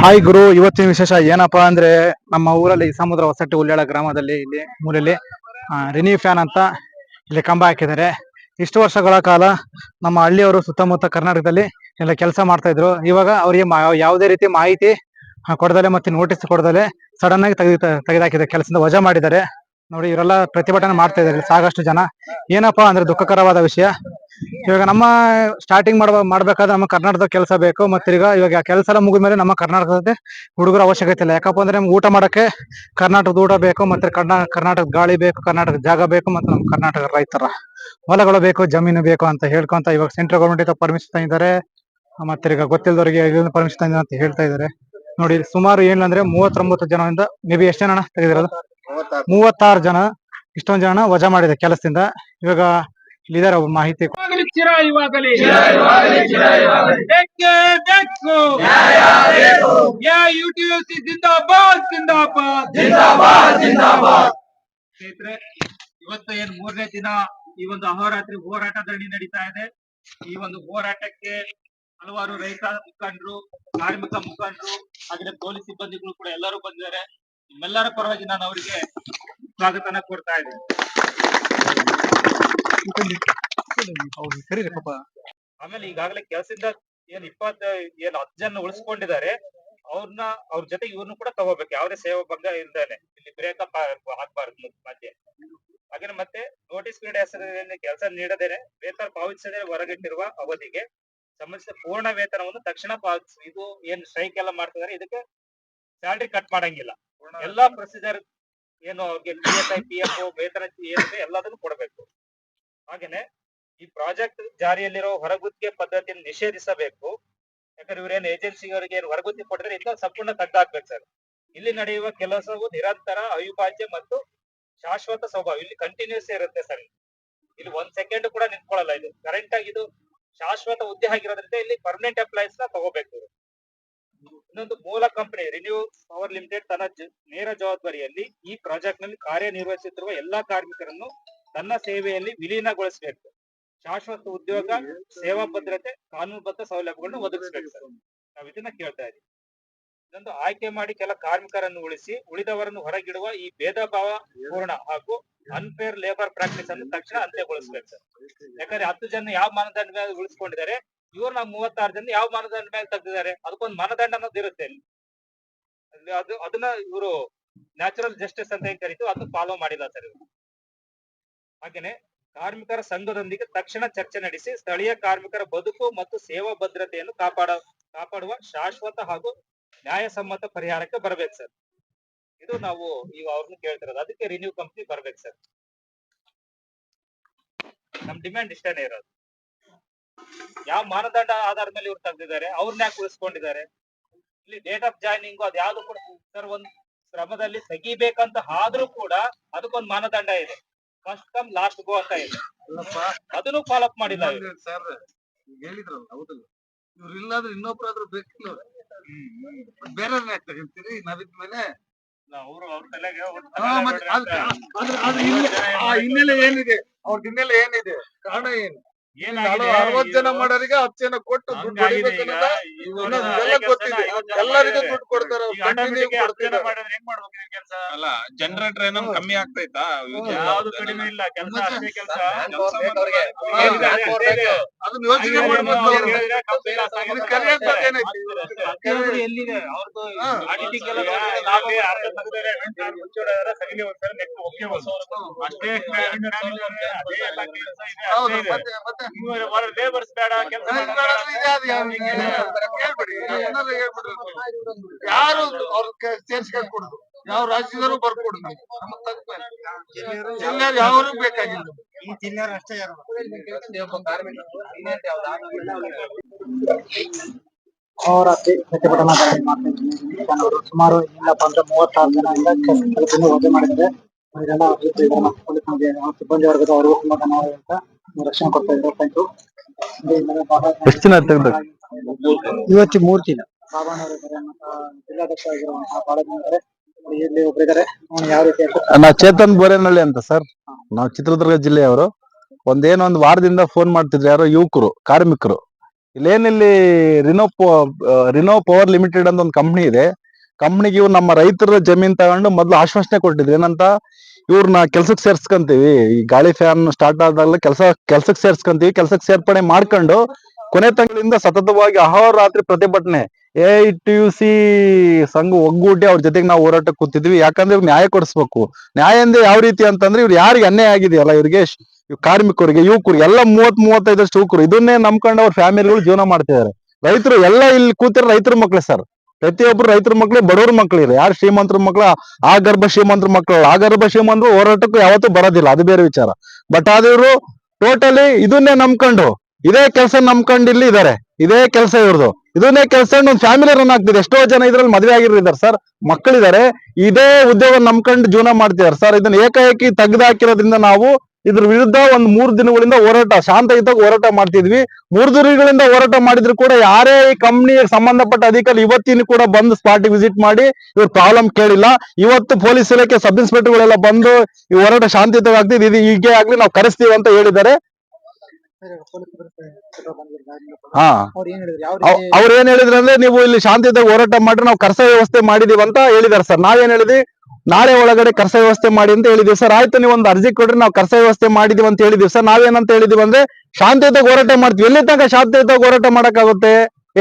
Hi ಗುರು, ಇವತ್ತಿನ ವಿಶೇಷ ಏನಪ್ಪಾ ಅಂದ್ರೆ ನಮ್ಮ ಊರಲ್ಲಿ ಸಮುದ್ರ ಹೊಸಟ್ಟಿ ಉಳ್ಳಾಳ ಗ್ರಾಮದಲ್ಲಿ ಇಲ್ಲಿ ಮೂರಲ್ಲಿ ರಿನಿ ಫ್ಯಾನ್ ಅಂತ ಇಲ್ಲಿ ಕಂಬ ಹಾಕಿದ್ದಾರೆ. ಇಷ್ಟು ವರ್ಷಗಳ ಕಾಲ ನಮ್ಮ ಹಳ್ಳಿಯವರು ಸುತ್ತಮುತ್ತ ಕರ್ನಾಟಕದಲ್ಲಿ ಎಲ್ಲ ಕೆಲಸ ಮಾಡ್ತಾ ಇದ್ರು. ಇವಾಗ ಅವರಿಗೆ ಯಾವುದೇ ರೀತಿ ಮಾಹಿತಿ ಕೊಡದಲೆ ಮತ್ತೆ ನೋಟಿಸ್ ಕೊಡದಲೆ ಸಡನ್ ಆಗಿ ತೆಗೆದಾಕಿದ್ದಾರೆ, ಕೆಲಸದಿಂದ ವಜಾ ಮಾಡಿದ್ದಾರೆ. ನೋಡಿ, ಇವರೆಲ್ಲ ಪ್ರತಿಭಟನೆ ಮಾಡ್ತಾ ಇದ್ದಾರೆ ಸಾಕಷ್ಟು ಜನ. ಏನಪ್ಪಾ ಅಂದ್ರೆ ದುಃಖಕರವಾದ ವಿಷಯ. ಇವಾಗ ನಮ್ಮ ಸ್ಟಾರ್ಟಿಂಗ್ ಮಾಡ್ಬೇಕಾದ್ರೆ ನಮ್ಮ ಕರ್ನಾಟಕದ ಕೆಲಸ ಬೇಕು. ಮತ್ತೆ ಇವಾಗ ಕೆಲಸ ಎಲ್ಲ ಮುಗಿದ ಮೇಲೆ ನಮ್ಮ ಕರ್ನಾಟಕದ ಹುಡುಗರ ಅವಶ್ಯಕತೆ ಇಲ್ಲ. ಯಾಕಪ್ಪ ಅಂದ್ರೆ ನಮ್ಗೆ ಊಟ ಮಾಡಕ್ಕೆ ಕರ್ನಾಟಕದ ಊಟ ಬೇಕು, ಮತ್ತೆ ಕರ್ನಾಟಕದ ಗಾಳಿ ಬೇಕು, ಕರ್ನಾಟಕದ ಜಾಗ ಬೇಕು, ಮತ್ತೆ ನಮ್ಮ ಕರ್ನಾಟಕ ರೈತರ ಹೊಲಗಳು ಬೇಕು, ಜಮೀನು ಬೇಕು ಅಂತ ಹೇಳ್ಕೊಂತ ಇವಾಗ ಸೆಂಟ್ರಲ್ ಗೌರ್ಮೆಂಟ್ ಪರ್ಮಿಷನ್ ತಂದಿದ್ದಾರೆ. ಮತ್ತೆ ಗೊತ್ತಿಲ್ಲದವರಿಗೆ ಪರ್ಮಿಷನ್ ತಂದಿದ್ದಾರೆ ಅಂತ ಹೇಳ್ತಾ ಇದ್ದಾರೆ. ನೋಡಿ, ಸುಮಾರು ಏನಂದ್ರೆ 39 ಜನರಿಂದ ಮೇ ಬಿ ಎಷ್ಟು ಜನ ತೆಗೆದಿರೋದು, 36 ಜನ, ಇಷ್ಟೊಂದು ಜನ ವಜಾ ಮಾಡಿದೆ ಕೆಲಸದಿಂದ. ಇವಾಗ ಇಲ್ಲಿದ್ದಾರೆ ಒಬ್ಬ ಮಾಹಿತಿ. ಇವತ್ತು ಏನ್ 3ನೇ ದಿನ ಈ ಒಂದು ಅಹೋರಾತ್ರಿ ಹೋರಾಟ ಧರಣಿ ನಡೀತಾ ಇದೆ. ಈ ಒಂದು ಹೋರಾಟಕ್ಕೆ ಹಲವಾರು ರೈತ ಮುಖಂಡರು, ಕಾರ್ಮಿಕ ಮುಖಂಡರು, ಹಾಗೆ ಪೊಲೀಸ್ ಸಿಬ್ಬಂದಿಗಳು ಕೂಡ ಎಲ್ಲರೂ ಬಂದಿದ್ದಾರೆ. ನಿಮ್ಮೆಲ್ಲರ ಪರವಾಗಿ ನಾನು ಅವರಿಗೆ ಸ್ವಾಗತನ ಕೊಡ್ತಾ ಇದ್ದೀನಿ. ಆಮೇಲೆ ಈಗಾಗಲೇ ಕೆಲಸದಿಂದ ಏನ್ 10 ಜನ ಉಳಿಸ್ಕೊಂಡಿದ್ದಾರೆ, ಅವ್ರ ಜೊತೆ ಇವ್ರನ್ನು ಕೂಡ ತಗೋಬೇಕು. ಯಾವುದೇ ಸೇವಾ ಭಂಗ ಇಲ್ದೇನೆ ಇಲ್ಲಿ ಬ್ರೇಕಪ್ ಆಗ್ಬಾರ್ದು ಮಧ್ಯೆ. ಹಾಗೆ ಮತ್ತೆ ನೋಟಿಸ್ ಪೀರಿಯಡ್ ಹೆಸರಿನಲ್ಲಿ ಕೆಲಸ ನೀಡದೇನೆ ವೇತನ ಪಾವತಿಸದೆ ಹೊರಗಿಟ್ಟಿರುವ ಅವಧಿಗೆ ಸಂಬಂಧಿಸಿದ ಪೂರ್ಣ ವೇತನವನ್ನು ತಕ್ಷಣ ಪಾವತಿಸಿ. ಇದು ಏನ್ ಸ್ಟ್ರೈಕ್ ಎಲ್ಲ ಮಾಡ್ತಿದ್ದಾರೆ, ಇದಕ್ಕೆ ಸ್ಯಾಲರಿ ಕಟ್ ಮಾಡಂಗಿಲ್ಲ. ಎಲ್ಲಾ ಪ್ರೊಸೀಜರ್ ಏನು ಅವ್ರಿಗೆ PSI, PF ವೇತನ ಏನಿದೆ ಎಲ್ಲದನ್ನು ಕೊಡಬೇಕು. ಹಾಗೇನೆ ಈ ಪ್ರಾಜೆಕ್ಟ್ ಜಾರಿಯಲ್ಲಿರೋ ಹೊರಗುತ್ತಿಗೆ ಪದ್ಧತಿಯನ್ನು ನಿಷೇಧಿಸಬೇಕು. ಯಾಕಂದ್ರೆ ಇವ್ರೇನ್ ಏಜೆನ್ಸಿಯವರಿಗೆ ಏನು ಹೊರಗುತ್ತಿಗೆ ಕೊಟ್ಟಿದ್ರೆ ಇದನ್ನ ಸಂಪೂರ್ಣ ತೆಗೆದಾಕ್ಬೇಕು ಸರ್. ಇಲ್ಲಿ ನಡೆಯುವ ಕೆಲಸವು ನಿರಂತರ, ಅವಿಭಾಜ್ಯ ಮತ್ತು ಶಾಶ್ವತ ಸ್ವಭಾವ. ಇಲ್ಲಿ ಕಂಟಿನ್ಯೂಸ್ ಇರುತ್ತೆ ಸರ್. ಇಲ್ಲಿ 1 ಸೆಕೆಂಡ್ ಕೂಡ ನಿಂತ್ಕೊಳ್ಳಲ್ಲ. ಇದು ಕರೆಂಟ್ ಆಗಿ ಇದು ಶಾಶ್ವತ ಹುದ್ದೆ ಆಗಿರೋದ್ರಿಂದ ಇಲ್ಲಿ ಪರ್ಮನೆಂಟ್ ಎಂಪ್ಲಾಯೀಸ್ ನ ತಗೋಬೇಕು. ಇನ್ನೊಂದು, ಮೂಲ ಕಂಪನಿ ರಿನ್ಯೂ ಪವರ್ ಲಿಮಿಟೆಡ್ ತನ್ನ ನೇರ ಜವಾಬ್ದಾರಿಯಲ್ಲಿ ಈ ಪ್ರಾಜೆಕ್ಟ್ ನಲ್ಲಿ ಕಾರ್ಯನಿರ್ವಹಿಸುತ್ತಿರುವ ಎಲ್ಲಾ ಕಾರ್ಮಿಕರನ್ನು ತನ್ನ ಸೇವೆಯಲ್ಲಿ ವಿಲೀನಗೊಳಿಸಬೇಕು. ಶಾಶ್ವತ ಉದ್ಯೋಗ, ಸೇವಾ ಭದ್ರತೆ, ಕಾನೂನುಬದ್ಧ ಸೌಲಭ್ಯಗಳನ್ನು ಒದಗಿಸಬೇಕು ಸರ್. ನಾವ್ ಇದನ್ನ ಕೇಳ್ತಾ ಇದೀವಿ. ಇನ್ನೊಂದು, ಆಯ್ಕೆ ಮಾಡಿ ಕೆಲ ಕಾರ್ಮಿಕರನ್ನು ಉಳಿಸಿ ಉಳಿದವರನ್ನು ಹೊರಗಿಡುವ ಈ ಭೇದ ಭಾವ ಪೂರ್ಣ ಹಾಗೂ ಅನ್ಫೇರ್ ಲೇಬರ್ ಪ್ರಾಕ್ಟೀಸ್ ಅನ್ನು ತಕ್ಷಣ ಅಂತ್ಯಗೊಳಿಸಬೇಕು ಸರ್. ಯಾಕಂದ್ರೆ 10 ಜನ ಯಾವ ಮಾನದಂಡ ಮೇಲೆ ಉಳಿಸ್ಕೊಂಡಿದ್ದಾರೆ, ಇವ್ರು ನಾವು 36 ಜನ ಯಾವ ಮಾನದಂಡ ಮೇಲೆ ತೆಗೆದಿದ್ದಾರೆ, ಅದಕ್ಕೊಂದು ಮಾನದಂಡ ಅನ್ನೋದು ಇರುತ್ತೆ ಇಲ್ಲಿ. ಅದನ್ನ ಇವರು ನ್ಯಾಚುರಲ್ ಜಸ್ಟಿಸ್ ಅಂತ ಕರೀತು, ಅದನ್ನ ಫಾಲೋ ಮಾಡಿಲ್ಲ ಸರ್ ಇವರು. ಹಾಗೇನೆ ಕಾರ್ಮಿಕರ ಸಂಘದೊಂದಿಗೆ ತಕ್ಷಣ ಚರ್ಚೆ ನಡೆಸಿ ಸ್ಥಳೀಯ ಕಾರ್ಮಿಕರ ಬದುಕು ಮತ್ತು ಸೇವಾ ಭದ್ರತೆಯನ್ನು ಕಾಪಾಡುವ ಶಾಶ್ವತ ಹಾಗೂ ನ್ಯಾಯಸಮ್ಮತ ಪರಿಹಾರಕ್ಕೆ ಬರ್ಬೇಕು ಸರ್. ಇದು ನಾವು ಈಗ ಅವ್ರನ್ನ ಕೇಳ್ತಿರೋದು. ಅದಕ್ಕೆ ರಿನ್ಯೂ ಕಂಪ್ನಿ ಬರ್ಬೇಕು ಸರ್. ನಮ್ ಡಿಮ್ಯಾಂಡ್ ಇಷ್ಟೇನೆ ಇರೋದು. ಯಾವ ಮಾನದಂಡ ಆಧಾರದ ಮೇಲೆ ಇವ್ರು ತೆಗೆದಿದ್ದಾರೆ, ಅವ್ರನ್ನ ಯಾಕೆ ಉಳಿಸ್ಕೊಂಡಿದ್ದಾರೆ? ಇಲ್ಲಿ ಡೇಟ್ ಆಫ್ ಜಾಯ್ನಿಂಗ್ ಅದು ಯಾವ್ದು ಕೂಡ ಸರ್ ಒಂದ್ ಶ್ರಮದಲ್ಲಿ ತೆಗಿಬೇಕಂತ ಆದ್ರೂ ಕೂಡ ಅದಕ್ಕೊಂದು ಮಾನದಂಡ ಇದೆ. ಫಸ್ಟ್ ಕಮ್ ಲಾಸ್ಟ್ ಗೋ ಅಂತ ಇದೆ. ಅದನ್ನು ಫಾಲೋ ಅಪ್ ಮಾಡಿಲ್ಲ ಸರ್. ಹೇಳಿದ್ರಲ್ಲ, ಹೌದಲ್ಲ, ಇವ್ರು ಇಲ್ಲಾದ್ರೆ ಇನ್ನೊಬ್ರಾದ್ರೂ ಬೇಕಿಲ್ಲ. ಬೇರೆ ತಗೊಂತೀರಿ ನಾವಿದ್ಮೇಲೆ ಹಿನ್ನೆಲೆ ಏನಿದೆ, ಅವ್ರ ಹಿನ್ನೆಲೆ ಏನಿದೆ, ಕಾರಣ ಏನು? 60 ಜನ ಮಾಡೋರಿಗೆ 10 ಜನ ಕೊಟ್ಟು ದುಡ್ಡು ಹೊಡಿಬೇಕನ್ನೋದ ಗೊತ್ತಿದೆ. ಎಲ್ಲರಿಗೂ ದುಡ್ಡು ಕೊಡ್ತಾರೆ, ಅಲ್ಲ ಜನರೇಟರ್ ಏನೋ ಕಮ್ಮಿ ಆಗ್ತೈತಾ? ಯಾವ್ದು ಕಡಿಮೆ ಇಲ್ಲ, ಕೆಲಸ ಅಷ್ಟೇ ಕೆಲಸ. ಅದನ್ನ ಯೋಚನೆ ಮಾಡ್ಬೇಕು. ಎಲ್ಲಿದೆ ಅವ್ರದ್ದು ಆಡಿಟಿಂಗ್ ಎಲ್ಲ ಲೇಬರ್ಸ್ ಬೇಡ ಕೆಲಸ ಯಾರು ಅವ್ರ ಸೇರ್ಸ್ಕೊಂಡ್ ಕೊಡುದು, ಯಾವ ರಾಜ್ಯದವರು ಬರ್ಕೊಡುದು, ಜಿಲ್ಲೆಯವ್ರು ಯಾರು ಬೇಕಾಗಿಲ್ಲ. ಈ ಜಿಲ್ಲೆಯವರು ಅಷ್ಟೇ ಹೋರಾಟಕ್ಕೆ ಪ್ರತಿಭಟನಾ ಮಾಡ್ತಿದ್ದಾರೆ. ಸುಮಾರು ಇಲ್ಲಪ್ಪ ಅಂದ್ರೆ 36 ಜನ ಕೆಲಸದಿಂದ ವಜಾ ಮಾಡಿದ್ದಾರೆ. ಇವರೆಲ್ಲ ಸಿಬ್ಬಂದಿ ವರ್ಗದ ಅವ್ರಿಗೂ ತುಂಬಾ ಧನ್ಯವಾದ ಅಂತ ರಕ್ಷಣೆ ಕೊಡ್ತಾ ಇದ್ದಾರೆ. Thank you. ಎಷ್ಟು ದಿನ ತೆಗೆದು? ಇವತ್ತು 3 ದಿನ. ಬಾಬಣ್ಣವರು ಇದ್ದಾರೆ, ಜಿಲ್ಲಾಧ್ಯಕ್ಷ ಆಗಿರುವಂತಹ ಬಹಳ ಜನ ಇದ್ದಾರೆ. ಇಲ್ಲಿ ಒಬ್ಬರಿದ್ದಾರೆ, ಯಾವ ರೀತಿ ನಾವು ಚೇತನ್ ಬೋರೇನಹಳ್ಳಿ ಅಂತ ಸರ್. ನಾವು ಚಿತ್ರದುರ್ಗ ಜಿಲ್ಲೆಯವರು. ಒಂದ್ ವಾರದಿಂದ ಫೋನ್ ಮಾಡ್ತಿದ್ರು ಯಾರೋ ಯುವಕರು, ಕಾರ್ಮಿಕರು. ಇಲ್ಲೇನಿಲ್ಲಿ ರಿನೋ ಪವರ್ ಲಿಮಿಟೆಡ್ ಅಂತ ಒಂದು ಕಂಪ್ನಿ ಇದೆ. ಕಂಪ್ನಿಗೆ ಇವ್ರು ನಮ್ಮ ರೈತರ ಜಮೀನ್ ತಗೊಂಡು ಮೊದ್ಲು ಆಶ್ವಾಸನೆ ಕೊಟ್ಟಿದ್ರು ಏನಂತ, ಇವ್ರನ್ನ ಕೆಲ್ಸಕ್ಕೆ ಸೇರ್ಸ್ಕೊಂತೀವಿ, ಈ ಗಾಳಿ ಫ್ಯಾನ್ ಸ್ಟಾರ್ಟ್ ಆದಾಗಲೇ ಕೆಲ್ಸಕ್ಕೆ ಸೇರ್ಸ್ಕೊಂತೀವಿ, ಕೆಲ್ಸಕ್ಕೆ ಸೇರ್ಪಡೆ ಮಾಡ್ಕೊಂಡು ಕೊನೆ ತಿಂಗಳಿಂದ ಸತತವಾಗಿ ಅಹೋರಾತ್ರಿ ಪ್ರತಿಭಟನೆ AITUC ಸಂಘ ಒಗ್ಗೂಡಿ ಅವ್ರ ಜೊತೆಗೆ ನಾವು ಹೋರಾಟಕ್ಕೆ ಕೂತಿದ್ವಿ. ಯಾಕಂದ್ರೆ ಇವ್ರು ನ್ಯಾಯ ಕೊಡಿಸ್ಬೇಕು. ನ್ಯಾಯ ಅಂದ್ರೆ ಯಾವ ರೀತಿ ಅಂತಂದ್ರೆ, ಇವ್ರು ಯಾರಿಗೆ ಅನ್ಯಾಯ ಆಗಿದೆಯಲ್ಲ, ಇವ್ರಿಗೆ ಕಾರ್ಮಿಕರಿಗೆ, ಯುವಕರಿಗೆ ಎಲ್ಲ 30-35 ಯುವಕರು ಇದನ್ನೇ ನಂಬ್ಕೊಂಡು ಅವ್ರ ಫ್ಯಾಮಿಲಿಗಳು ಜೀವನ ಮಾಡ್ತಿದ್ದಾರೆ. ರೈತರು ಎಲ್ಲ ಇಲ್ಲಿ ಕೂತಿರೋ ರೈತರ ಮಕ್ಳೇ ಸರ್. ಪ್ರತಿಯೊಬ್ರು ರೈತರ ಮಕ್ಳೇ, ಬಡವ್ರ ಮಕ್ಳಿರಿ. ಯಾರು ಶ್ರೀಮಂತರ ಮಕ್ಳು, ಆ ಗರ್ಭ ಶ್ರೀಮಂತರ ಮಕ್ಳು, ಆ ಗರ್ಭ ಶ್ರೀಮಂತರು ಹೋರಾಟಕ್ಕೂ ಯಾವತ್ತೂ ಬರೋದಿಲ್ಲ, ಅದು ಬೇರೆ ವಿಚಾರ. ಬಟ್ ಆದಿವ್ರು ಟೋಟಲಿ ಇದನ್ನೇ ನಂಬ್ಕೊಂಡು, ಇದೇ ಕೆಲಸ ನಂಬ್ಕೊಂಡು ಇಲ್ಲಿ ಇದಾರೆ. ಇದೇ ಕೆಲಸ ಇವ್ರದು, ಇದನ್ನೇ ಕೆಲಸ ಒಂದು ಫ್ಯಾಮಿಲಿ ರನ್ ಆಗ್ತಿದೆ. ಎಷ್ಟೋ ಜನ ಇದ್ರಲ್ಲಿ ಮದುವೆ ಆಗಿರಿದ್ದಾರೆ ಸರ್, ಮಕ್ಕಳಿದ್ದಾರೆ, ಇದೇ ಉದ್ಯೋಗ ನಂಬ್ಕೊಂಡು ಜೀವನ ಮಾಡ್ತಿದ್ದಾರೆ ಸರ್. ಇದನ್ನ ಏಕಾಏಕಿ ತೆಗೆದುಹಾಕಿರೋದ್ರಿಂದ ನಾವು ಇದ್ರ ವಿರುದ್ಧ ಒಂದ್ 3 ದಿನಗಳಿಂದ ಹೋರಾಟ, ಶಾಂತಯುತವಾಗಿ ಹೋರಾಟ ಮಾಡ್ತಿದ್ವಿ. 3 ದಿನಗಳಿಂದ ಹೋರಾಟ ಮಾಡಿದ್ರು ಕೂಡ ಯಾರೇ ಈ ಕಂಪ್ನಿಗೆ ಸಂಬಂಧಪಟ್ಟ ಅಧಿಕಾರಿ ಇವತ್ತಿನ ಕೂಡ ಬಂದು ಸ್ಪಾಟ್ ವಿಸಿಟ್ ಮಾಡಿ ಇವ್ರ ಪ್ರಾಬ್ಲಮ್ ಕೇಳಿಲ್ಲ. ಇವತ್ತು ಪೊಲೀಸ್ ಇಲಾಖೆ ಸಬ್ ಇನ್ಸ್ಪೆಕ್ಟರ್ಗಳೆಲ್ಲ ಬಂದು ಈ ಹೋರಾಟ ಶಾಂತಿಯುತವಾಗಿ ಆಗ್ತಿದೆ, ಇದು ಹೀಗೆ ಆಗ್ಲಿ ನಾವು ಕರೆಸ್ತೀವಿ ಅಂತ ಹೇಳಿದ್ದಾರೆ. ಹಾ, ಅವ್ರು ಏನ್ ಹೇಳಿದ್ರು ಅಂದ್ರೆ, ನೀವು ಇಲ್ಲಿ ಶಾಂತಿಯುತವಾಗಿ ಹೋರಾಟ ಮಾಡ್ರಿ, ನಾವು ಕರ್ಸ ವ್ಯವಸ್ಥೆ ಮಾಡಿದೀವಿ ಅಂತ ಹೇಳಿದಾರೆ ಸರ್. ನಾವೇನ್ ಹೇಳಿದ್ವಿ, ನಾಳೆ ಒಳಗಡೆ ಕರ್ಸ ವ್ಯವಸ್ಥೆ ಮಾಡಿ ಅಂತ ಹೇಳಿದೀವಿ ಸರ್. ಆಯ್ತು, ನೀವು ಒಂದು ಅರ್ಜಿ ಕೊಡ್ರಿ, ನಾವು ಕರ್ಸ ವ್ಯವಸ್ಥೆ ಮಾಡಿದೀವಿ ಅಂತ ಹೇಳಿದೀವಿ ಸರ್. ನಾವೇನಂತ ಹೇಳಿದೀವಿ ಅಂದ್ರೆ, ಶಾಂತಿಯುತವಾಗಿ ಹೋರಾಟ ಮಾಡ್ತೀವಿ. ಎಲ್ಲಿ ತನಕ ಶಾಂತಿಯುತವಾಗಿ ಹೋರಾಟ ಮಾಡಕ್ಕಾಗುತ್ತೆ?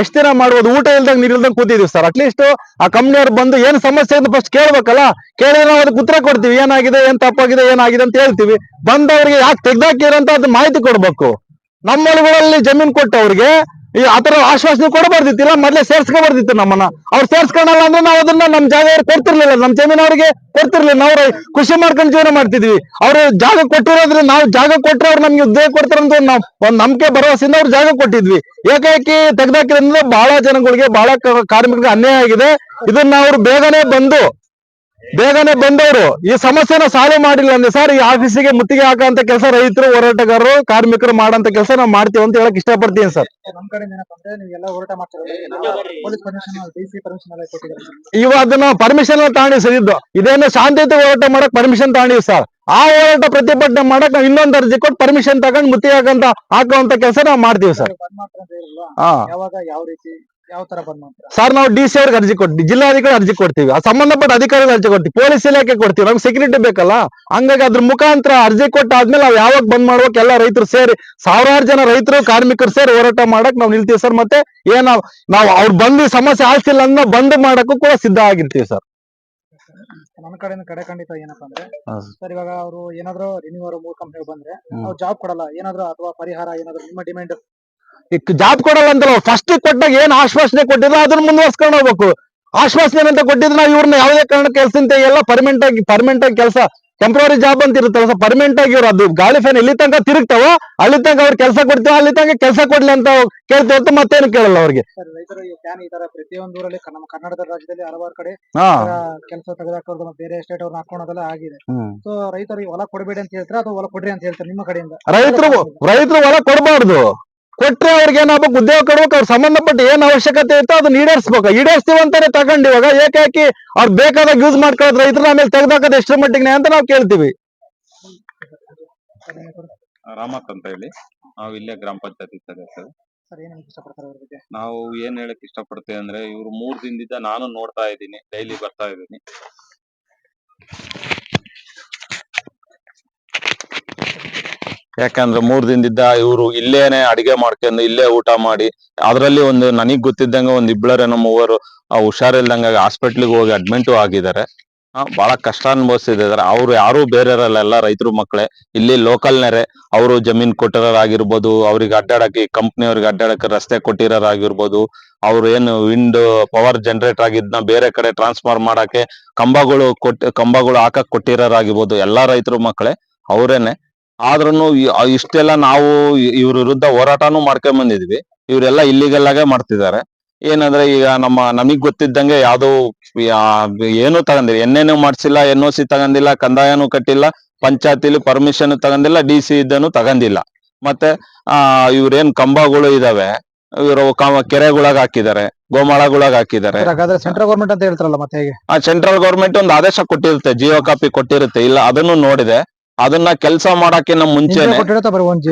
ಎಷ್ಟ್ ದಿನ ಮಾಡ್ಬೋದು? ಊಟ ಇಲ್ದಂಗ್ ನೀರ್ ಇಲ್ದಂಗ್ ಕೂತಿದೀವಿ ಸರ್. ಅಟ್ಲೀಸ್ಟ್ ಆ ಕಂಪ್ನಿಯವ್ರು ಬಂದು ಏನ್ ಸಮಸ್ಯೆ ಅಂತ ಫಸ್ಟ್ ಕೇಳ್ಬೇಕಲ್ಲ. ಕೇಳಿದ್ರೆ ನಾವು ಅದಕ್ಕೆ ಉತ್ತರ ಕೊಡ್ತೀವಿ, ಏನಾಗಿದೆ, ಏನ್ ತಪ್ಪಾಗಿದೆ, ಏನಾಗಿದೆ ಅಂತ ಹೇಳ್ತೀವಿ. ಬಂದವ್ರಿಗೆ ಯಾಕೆ ತೆಗ್ದಾಕಿರ ಅಂತ ಅದ್ ಮಾಹಿತಿ ಕೊಡ್ಬೇಕು. ನಮ್ಮ ಹೊಲಗಳಲ್ಲಿ ಜಮೀನ್ ಕೊಟ್ಟವ್ರಿಗೆ ಈ ಆತರ ಆಶ್ವಾಸನೆ ಕೊಡಬಾರ್ದಿತ್ತಿಲ್ಲ, ಮೊದ್ಲೇ ಸೇರ್ಸ್ಕೊಬಾರ್ದಿತ್ತು ನಮ್ಮನ್ನ. ಅವ್ರು ಸೇರ್ಸ್ಕೊಳಲ್ಲ ಅಂದ್ರೆ ನಾವು ಅದನ್ನ ನಮ್ ಜಾಗ ಕೊಡ್ತಿರ್ಲಿಲ್ಲ, ನಮ್ ಜಮೀನ್ ಅವ್ರಿಗೆ ಕೊಡ್ತಿರ್ಲಿಲ್ಲ. ನಾವು ಖುಷಿ ಮಾಡ್ಕೊಂಡು ಜೀವನ ಮಾಡ್ತಿದ್ವಿ. ಅವ್ರು ಜಾಗ ಕೊಟ್ಟಿರೋದ್ರೆ, ನಾವು ಜಾಗ ಕೊಟ್ರೆ ಅವ್ರು ನಮ್ಗೆ ಉದ್ಯೋಗ ಕೊಡ್ತಾರಂತ ಒಂದ್ ನಂಬಿಕೆ ಭರವಸೆಯಿಂದ ಅವ್ರು ಜಾಗ ಕೊಟ್ಟಿದ್ವಿ. ಏಕಾಏಕಿ ತೆಗ್ದಾಕಿದ್ರಿಂದ ಬಹಳ ಜನಗಳಿಗೆ, ಬಹಳ ಕಾರ್ಮಿಕರಿಗೆ ಅನ್ಯಾಯ ಆಗಿದೆ. ಇದನ್ನ ಅವ್ರು ಬೇಗನೆ ಬಂದವರು ಈ ಸಮಸ್ಯೆನ ಸಾಲ್ವ್ ಮಾಡಿಲ್ಲ ಅಂದ್ರೆ ಸರ್, ಈ ಆಫೀಸಿಗೆ ಮುತ್ತಿಗೆ ಹಾಕಂತ ಕೆಲಸ ರೈತರು, ಹೋರಾಟಗಾರರು, ಕಾರ್ಮಿಕರು ಮಾಡಂತ ಕೆಲಸ ನಾವು ಮಾಡ್ತೀವಿ ಅಂತ ಹೇಳಕ್ ಇಷ್ಟಪಡ್ತೀನಿ ಸರ್. ನಮ್ ಕಡೆ ಏನಪ್ಪಾ ಅಂದ್ರೆ, ನೀವೆಲ್ಲ ಹೋರಾಟ ಮಾಡ್ತಾರೆ, ಪೊಲೀಸ್ ಪರ್ಮಿಷನ್, DC ಪರ್ಮಿಷನ್ ಎಲ್ಲ ಕೊಟ್ಟಿದ್ದಾರೆ. ಇವಾಗ ಅದನ್ನ ಪರ್ಮಿಷನ್ ತಗೊಂಡಿವಿ ಸರ್. ಇದೇನು ಶಾಂತಿಯುತ ಹೋರಾಟ ಮಾಡಕ್ ಪರ್ಮಿಷನ್ ತಗೊಂಡಿವಿ ಸರ್. ಆ ಹೋರಾಟ ಪ್ರತಿಭಟನೆ ಮಾಡಕ್ ನಾವು ಇನ್ನೊಂದು ಅರ್ಜಿ ಕೊಟ್ಟು ಪರ್ಮಿಷನ್ ತಗೊಂಡ್ ಮುತ್ತಿಗೆ ಹಾಕುವಂತ ಕೆಲಸ ನಾವು ಮಾಡ್ತೀವಿ ಸರ್. ಬಂದ್ ಮಾಡ್ತಾರೆ ಅಂತ ಹೇಳಿಲ್ವಾ? ಹಾ ಯಾವಾಗ, ಯಾವ ರೀತಿ, ಯಾವ ತರ ಬಂದ್ ಮಾಡ್ತಾರೆ ಸರ್, ನಾವು DC ಅವ್ರಿಗೆ ಅರ್ಜಿ ಕೊಡ್ತೀವಿ, ಜಿಲ್ಲಾಧಿಕಾರಿ ಅರ್ಜಿ ಕೊಡ್ತೀವಿ, ಆ ಸಂಬಂಧಪಟ್ಟ ಅಧಿಕಾರಿಗಳು ಅರ್ಜಿ ಕೊಡ್ತೀವಿ, ಪೊಲೀಸ್ ಇಲಾಖೆ ಕೊಡ್ತೀವಿ. ನಮ್ಗೆ ಸೆಕ್ಯೂರಿಟಿ ಬೇಕಲ್ಲ. ಹಂಗಾಗಿ ಅದ್ರ ಮುಖಾಂತರ ಅರ್ಜಿ ಕೊಟ್ಟಾದ್ಮೇಲೆ ನಾವು ಯಾವಾಗ ಬಂದ್ ಮಾಡ್ಬೇಕು, ಎಲ್ಲ ರೈತರು ಸೇರಿ, ಸಾವಿರಾರು ಜನ ರೈತರು, ಕಾರ್ಮಿಕರು ಸೇರಿ ಹೋರಾಟ ಮಾಡಕ್ ನಾವು ನಿಲ್ತೀವಿ ಸರ್. ಮತ್ತೆ ನಾವು ಅವ್ರು ಬಂದು ಸಮಸ್ಯೆ ಆಗ್ತಿಲ್ಲ ಅಂದ್ರೆ ಬಂದ್ ಮಾಡಕ್ಕೂ ಕೂಡ ಸಿದ್ಧ ಆಗಿರ್ತೀವಿ ಸರ್. ನನ್ನ ಕಡೆ ಖಂಡಿತ ಏನಪ್ಪಾ ಅಂದ್ರೆ ಸರ್, ಇವಾಗ ಅವರು ಏನಾದ್ರು ರಿನ್ಯೂವರ್ 3 ಕಂಪನಿ ಬಂದ್ರೆ ಅವ್ರು ಜಾಬ್ ಕೊಡಲ್ಲ ಏನಾದ್ರು, ಅಥವಾ ಪರಿಹಾರ ಏನಾದ್ರು ನಿಮ್ಮ ಡಿಮ್ಯಾಂಡ್? ಜಾಬ್ ಕೊಡಲ್ಲ ಅಂತಲ್ಲ, ಫಸ್ಟ್ ಕೊಟ್ಟಾಗ ಏನ್ ಆಶ್ವಾಸನೆ ಕೊಟ್ಟಿದ್ರು ಅದನ್ನ ಮುಂದುವರ್ಸ್ಕೊಂಡು ಹೋಗ್ಬೇಕು. ಆಶ್ವಾಸನೆ ಅಂತ ಕೊಟ್ಟಿದ್ರೆ ನಾವು ಇವ್ರನ್ನ ಯಾವುದೇ ಕಾರಣ ಕೆಲಸ ಎಲ್ಲ ಪರ್ಮನೆಂಟ್ ಆಗಿ ಕೆಲಸ, ಟೆಂಪ್ರರಿ ಜಾಬ್ ಅಂತ ಇರುತ್ತಲ್ಲ, ಪರ್ಮನೆಂಟ್ ಆಗಿ ಇವ್ರು ಅದು ಗಾಳಿ ಫ್ಯಾನ್ ಎಲ್ಲಿ ತನಕ ತಿರುಗ್ತಾವ ಅಲ್ಲಿ ತನಕ ಅವ್ರು ಕೆಲಸ ಕೊಡ್ತೀವಿ, ಅಲ್ಲಿ ತನಕ ಕೆಲಸ ಕೊಡ್ಲಿ ಅಂತ ಕೇಳ್ತೀವಿ ಅಂತ ಮತ್ತೇನು ಕೇಳಲ್ಲ ಅವ್ರಿಗೆ. ರೈತರು ಈ ಫ್ಯಾನ್ ಈ ತರ ಪ್ರತಿಯೊಂದು ಊರಲ್ಲಿ ನಮ್ಮ ಕರ್ನಾಟಕ ರಾಜ್ಯದಲ್ಲಿ ಹಲವಾರು ಕಡೆ ಹಾ ಕೆಲಸ ತೆಗೆದಾಕೋದು, ಬೇರೆ ಸ್ಟೇಟ್ ಅವ್ರನ್ನ ಹಾಕೋದೆಲ್ಲ ಆಗಿದೆ. ಸೊ ರೈತರು ಹೊಲ ಕೊಡಬೇಡಿ ಅಂತ ಹೇಳ್ತಾರೆ, ಅಥವಾ ಹೊಲ ಕೊಡ್ರಿ ಅಂತ ಹೇಳ್ತಾರೆ ನಿಮ್ಮ ಕಡೆಯಿಂದ? ರೈತರು ಹೊಲ ಕೊಡಬಾರ್ದು. ಕೊಟ್ರೆ ಅವ್ರಿಗೆ ಏನಾಗ್ಬೇಕು, ಉದ್ಯೋಗ ಕೊಡ್ಬೇಕು. ಅವ್ರ ಸಂಬಂಧಪಟ್ಟ ಏನ್ ಅವಶ್ಯಕತೆ ಇತ್ತು ಅದನ್ನ ಈಡೇರಿಸ್ತೀವಿ ಅಂತಾನೆ ತಗೊಂಡು ಇವಾಗ ಏಕಾಏಕಿ ಅವ್ರು ಬೇಕಾದಾಗ ಯೂಸ್ ಮಾಡ್ಕೊಳ್ಳೋದು ರೈತರು, ಆಮೇಲೆ ತೆಗ್ದಾಕೋದು ಎಷ್ಟರ ಮಟ್ಟಿಗೆ ಅಂತ ನಾವು ಕೇಳ್ತೀವಿ. ರಾಮತ್ ಅಂತ ಹೇಳಿ, ನಾವು ಇಲ್ಲೇ ಗ್ರಾಮ ಪಂಚಾಯತಿ ಸದಸ್ಯರು. ನಾವು ಏನ್ ಹೇಳಕ್ ಇಷ್ಟಪಡ್ತೇವೆ ಅಂದ್ರೆ, ಇವ್ರು 3 ದಿನದಿಂದ ನಾನು ನೋಡ್ತಾ ಇದ್ದೀನಿ, ಡೈಲಿ ಬರ್ತಾ ಇದ್ದೀನಿ. ಯಾಕಂದ್ರೆ 3 ದಿನದಿಂದ ಇವರು ಇಲ್ಲೇನೆ ಅಡಿಗೆ ಮಾಡ್ಕೊಂಡು ಇಲ್ಲೇ ಊಟ ಮಾಡಿ, ಅದ್ರಲ್ಲಿ ಒಂದು ನನಗ್ ಗೊತ್ತಿದ್ದಂಗ ಒಂದ್ 2 ಮೂವರು ಹುಷಾರಿಲ್ದಂಗ ಹಾಸ್ಪಿಟ್ಲಿಗೆ ಹೋಗಿ ಅಡ್ಮಿಂಟ್ ಆಗಿದ್ದಾರೆ. ಬಹಳ ಕಷ್ಟ ಅನುಭವಿಸಿದ್ದಾರೆ. ಅವ್ರು ಯಾರು ಬೇರೆಯವರಲ್ಲ, ಎಲ್ಲ ರೈತರು ಮಕ್ಕಳೇ, ಇಲ್ಲಿ ಲೋಕಲ್ನರೆ. ಅವರು ಜಮೀನ್ ಕೊಟ್ಟಿರೋರಾಗಿರ್ಬೋದು, ಅವ್ರಿಗೆ ಅಡ್ಡಾಡಕ್ಕೆ ಕಂಪ್ನಿಯವ್ರಿಗೆ ಅಡ್ಡಾಡಕ್ಕೆ ರಸ್ತೆ ಕೊಟ್ಟಿರೋರಾಗಿರ್ಬೋದು, ಅವ್ರು ಏನು ವಿಂಡ್ ಪವರ್ ಜನರೇಟರ್ ಆಗಿದ್ನ ಬೇರೆ ಕಡೆ ಟ್ರಾನ್ಸ್ಫರ್ ಮಾಡಕ್ಕೆ ಕಂಬಗಳು ಹಾಕಕ್ ಕೊಟ್ಟಿರೋರಾಗಿರ್ಬೋದು, ಎಲ್ಲಾ ರೈತರು ಮಕ್ಕಳೇ ಅವ್ರೇನೆ. ಆದ್ರೂ ಇಷ್ಟೆಲ್ಲ ನಾವು ಇವ್ರ ವಿರುದ್ಧ ಹೋರಾಟನೂ ಮಾಡ್ಕೊಂಡ್ ಬಂದಿದ್ವಿ. ಇವರೆಲ್ಲ ಇಲ್ಲಿಗಲ್ ಆಗೇ ಮಾಡ್ತಿದ್ದಾರೆ. ಏನಂದ್ರೆ ಈಗ ನಮಗ್ ಗೊತ್ತಿದ್ದಂಗೆ ಯಾವ್ದು ಏನು ತಗೊಂಡಿಲ್ಲ, ಎನ್ನೇನು ಮಾಡ್ಸಿಲ್ಲ, NOC ತಗೊಂಡಿಲ್ಲ, ಕಂದಾಯನೂ ಕಟ್ಟಿಲ್ಲ, ಪಂಚಾಯತಿಲಿ ಪರ್ಮಿಷನ್ ತಗೊಂಡಿಲ್ಲ, DC ಇದ್ದನು ತಗೊಂಡಿಲ್ಲ. ಮತ್ತೆ ಇವ್ರೇನ್ ಕಂಬಗಳು ಇದಾವೆ, ಇವರು ಕೆರೆಗೊಳಗ್ ಹಾಕಿದ್ದಾರೆ, ಗೋಮಾಳಗೊಳಗ್ ಹಾಕಿದ್ದಾರೆ. ಸೆಂಟ್ರಲ್ ಗೌರ್ಮೆಂಟ್ ಅಂತ ಹೇಳ್ತಾರಲ್ಲ, ಮತ್ತೆ ಹೇಗೆ? ಸೆಂಟ್ರಲ್ ಗೌರ್ಮೆಂಟ್ ಒಂದು ಆದೇಶ ಕೊಟ್ಟಿರುತ್ತೆ, ಜಿಯೋ ಕಾಪಿ ಕೊಟ್ಟಿರುತ್ತೆ. ಇಲ್ಲ ಅದನ್ನು ನೋಡಿದೆ. ಅದನ್ನ ಕೆಲಸ ಮಾಡಕ್ಕಿಂತ ಮುಂಚೆನೆ ಕೊಟ್ಟಿರುತ್ತೆ ಬರೀ